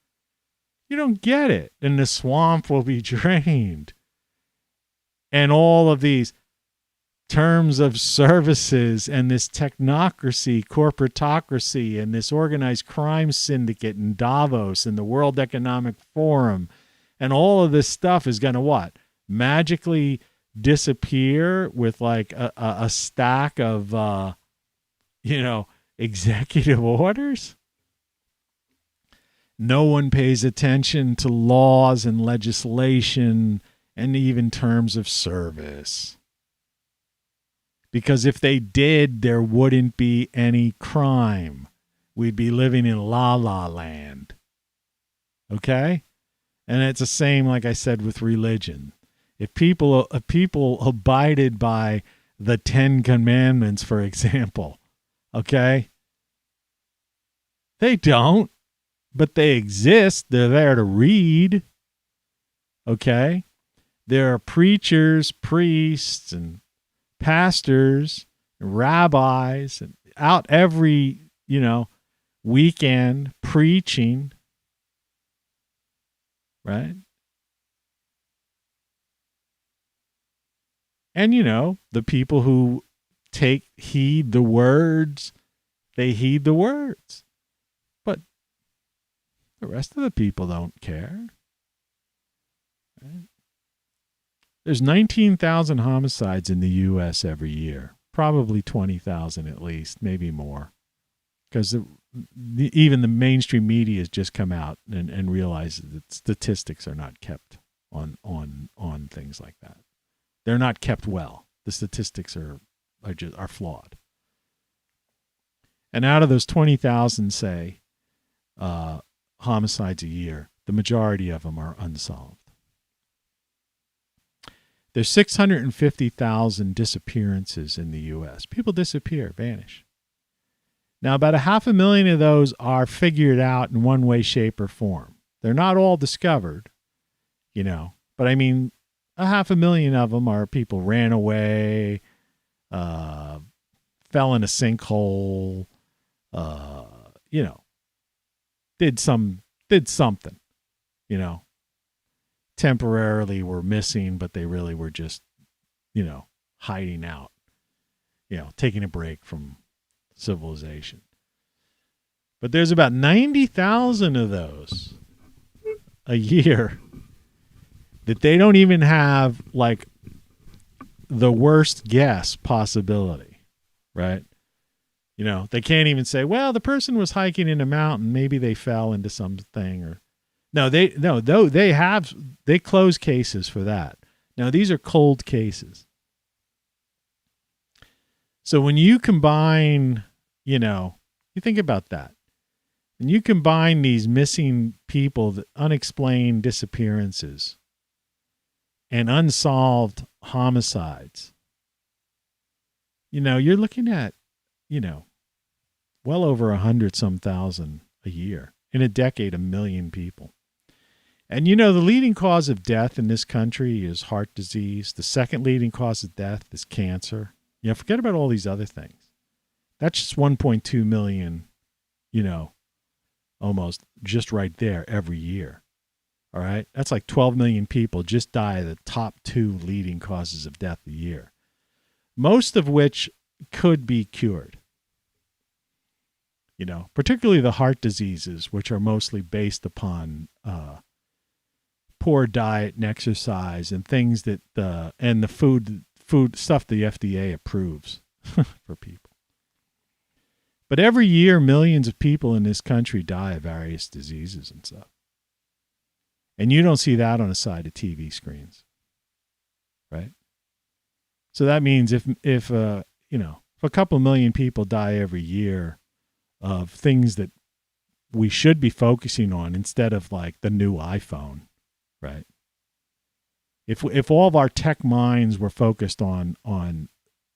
You don't get it. And the swamp will be drained. And all of these terms of services and this technocracy, corporatocracy, and this organized crime syndicate in Davos and the World Economic Forum, and all of this stuff is going to what? Magically disappear with like a stack of, executive orders? No one pays attention to laws and legislation and even terms of service. Because if they did, there wouldn't be any crime. We'd be living in La La Land. Okay? And it's the same, like I said, with religion. If people abided by the 10 Commandments, for example, okay? They don't, but they exist. They're there to read. Okay? There are preachers, priests, and pastors, and rabbis, and out every, weekend preaching, right? And, the people who heed the words, they heed the words. But the rest of the people don't care. Right? There's 19,000 homicides in the U.S. every year. Probably 20,000 at least, maybe more. Because even the mainstream media has just come out and realized that statistics are not kept on things like that. They're not kept well. The statistics are flawed. And out of those 20,000, say, homicides a year, the majority of them are unsolved. There's 650,000 disappearances in the U.S. People disappear, vanish. Now, about 500,000 of those are figured out in one way, shape, or form. They're not all discovered, but I mean, 500,000 of them are people ran away, fell in a sinkhole, did something, temporarily were missing, but they really were just, hiding out, taking a break from civilization. But there's about 90,000 of those a year that they don't even have like the worst guess possibility, right? They can't even say, well, the person was hiking in a mountain, maybe they fell into something, or they close cases for that. Now these are cold cases. So when you combine, you think about that. And you combine these missing people, the unexplained disappearances, and unsolved homicides, you're looking at, well over 100-some thousand a year. In a decade, 1 million people. And the leading cause of death in this country is heart disease. The second leading cause of death is cancer. Forget about all these other things. That's just 1.2 million, almost just right there every year. All right? That's like 12 million people just die of the top 2 leading causes of death a year. Most of which could be cured. Particularly the heart diseases, which are mostly based upon poor diet and exercise and things that and the food stuff the FDA approves for people. But every year, millions of people in this country die of various diseases and stuff. And you don't see that on the side of TV screens, right? So that means if a couple million people die every year of things that we should be focusing on instead of like the new iPhone, right? If all of our tech minds were focused on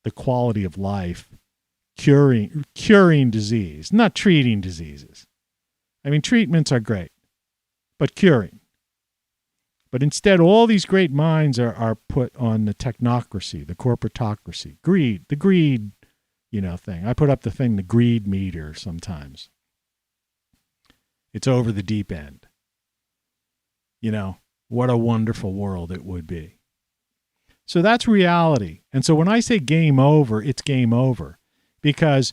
the quality of life, curing disease, not treating diseases. I mean, treatments are great, but curing. But instead, all these great minds are put on the technocracy, the corporatocracy, the greed, thing. I put up the thing, the greed meter sometimes. It's over the deep end. What a wonderful world it would be. So that's reality. And so when I say game over, it's game over. Because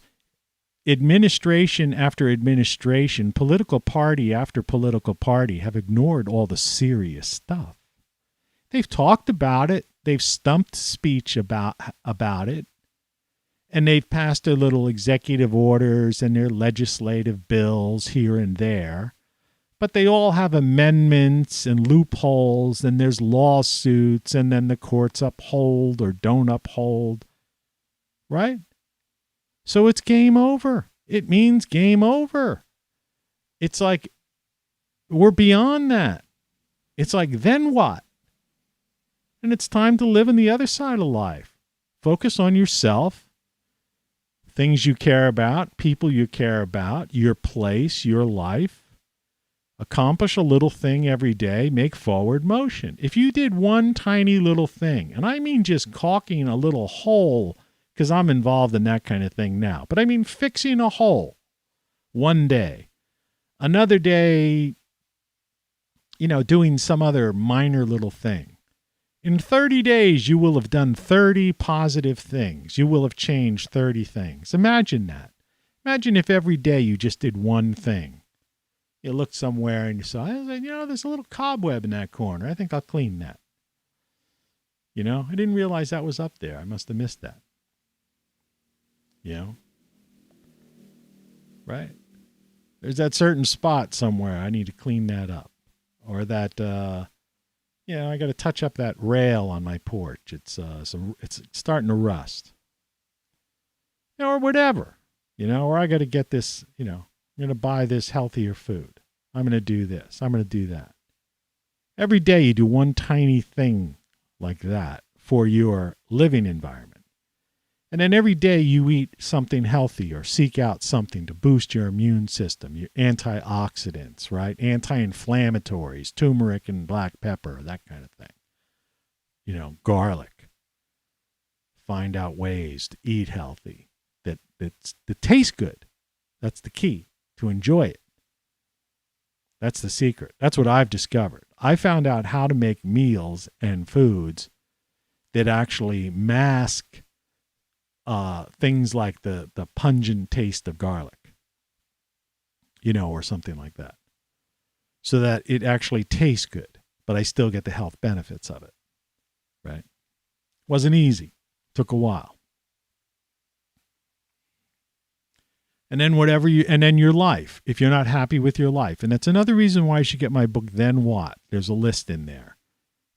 administration after administration, political party after political party have ignored all the serious stuff. They've talked about it. They've stumped speech about it. And they've passed their little executive orders and their legislative bills here and there. But they all have amendments and loopholes, and there's lawsuits, and then the courts uphold or don't uphold. Right? So it's game over. It means game over. It's like we're beyond that. It's like, then what? And it's time to live in the other side of life. Focus on yourself, things you care about, people you care about, your place, your life. Accomplish a little thing every day. Make forward motion. If you did one tiny little thing, and I mean just caulking a little hole, because I'm involved in that kind of thing now. But I mean fixing a hole one day. Another day, doing some other minor little thing. In 30 days, you will have done 30 positive things. You will have changed 30 things. Imagine that. Imagine if every day you just did one thing. You looked somewhere and you saw, there's a little cobweb in that corner. I think I'll clean that. I didn't realize that was up there. I must have missed that. Right? There's that certain spot somewhere. I need to clean that up. Or that, I got to touch up that rail on my porch. It's starting to rust. Or whatever. Or I got to get this, I'm going to buy this healthier food. I'm going to do this. I'm going to do that. Every day you do one tiny thing like that for your living environment. And then every day you eat something healthy or seek out something to boost your immune system, your antioxidants, right? Anti-inflammatories, turmeric and black pepper, that kind of thing. Garlic. Find out ways to eat healthy that taste good. That's the key, to enjoy it. That's the secret. That's what I've discovered. I found out how to make meals and foods that actually mask things like the pungent taste of garlic, or something like that, so that it actually tastes good, but I still get the health benefits of it, right? Wasn't easy. Took a while. And then and then your life, if you're not happy with your life. And that's another reason why you should get my book, Then What? There's a list in there.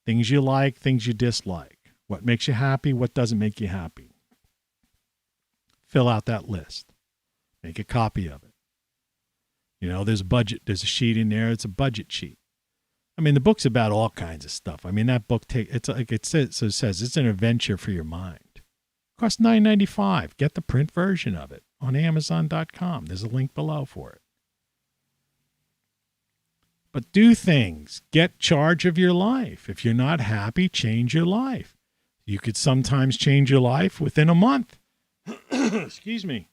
Things you like, things you dislike. What makes you happy, what doesn't make you happy. Fill out that list. Make a copy of it. There's a sheet in there. It's a budget sheet. I mean, the book's about all kinds of stuff. I mean, that book it's like it says it's an adventure for your mind. It costs $9.95. Get the print version of it on Amazon.com. There's a link below for it. But do things. Get charge of your life. If you're not happy, change your life. You could sometimes change your life within a month. Excuse me.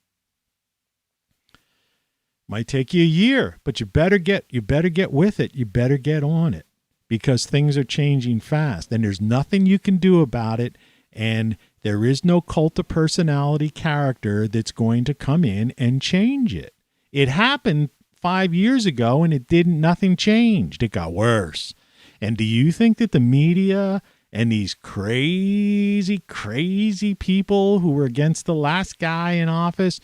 Might take you a year, but you better get with it. You better get on it, because things are changing fast and there's nothing you can do about it. And there is no cult of personality character that's going to come in and change it. It happened 5 years ago and nothing changed. It got worse. And do you think that the media and these crazy, crazy people who were against the last guy in office,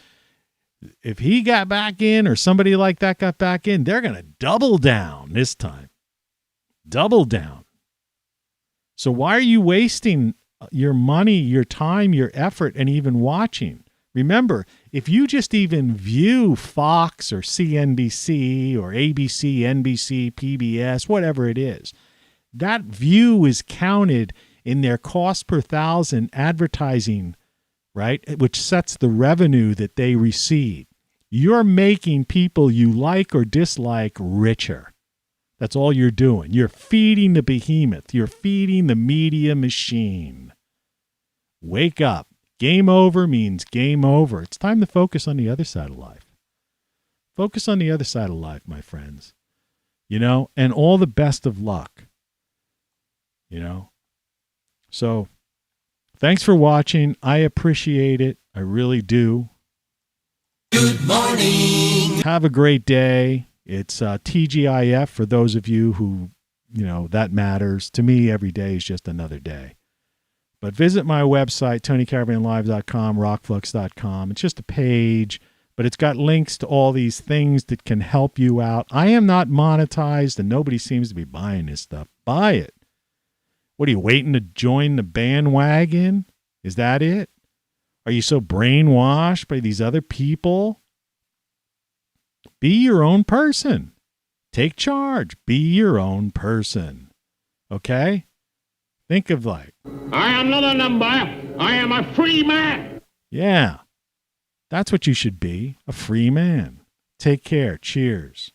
If he got back in or somebody like that got back in, they're going to double down this time. Double down. So why are you wasting your money, your time, your effort, and even watching? Remember, if you just even view Fox or CNBC or ABC, NBC, PBS, whatever it is, that view is counted in their cost per thousand advertising, right? Which sets the revenue that they receive. You're making people you like or dislike richer. That's all you're doing. You're feeding the behemoth. You're feeding the media machine. Wake up. Game over means game over. It's time to focus on the other side of life. Focus on the other side of life, my friends. And all the best of luck. So thanks for watching. I appreciate it. I really do. Good morning. Have a great day. It's TGIF for those of you who, that matters. To me, every day is just another day. But visit my website, TonyCaravanLive.com, ROCKFLUX.com. It's just a page, but it's got links to all these things that can help you out. I am not monetized, and nobody seems to be buying this stuff. Buy it. What are you waiting to join the bandwagon? Is that it? Are you so brainwashed by these other people? Be your own person. Take charge. Be your own person. Okay? Think of I am not a number. I am a free man. Yeah. That's what you should be. A free man. Take care. Cheers.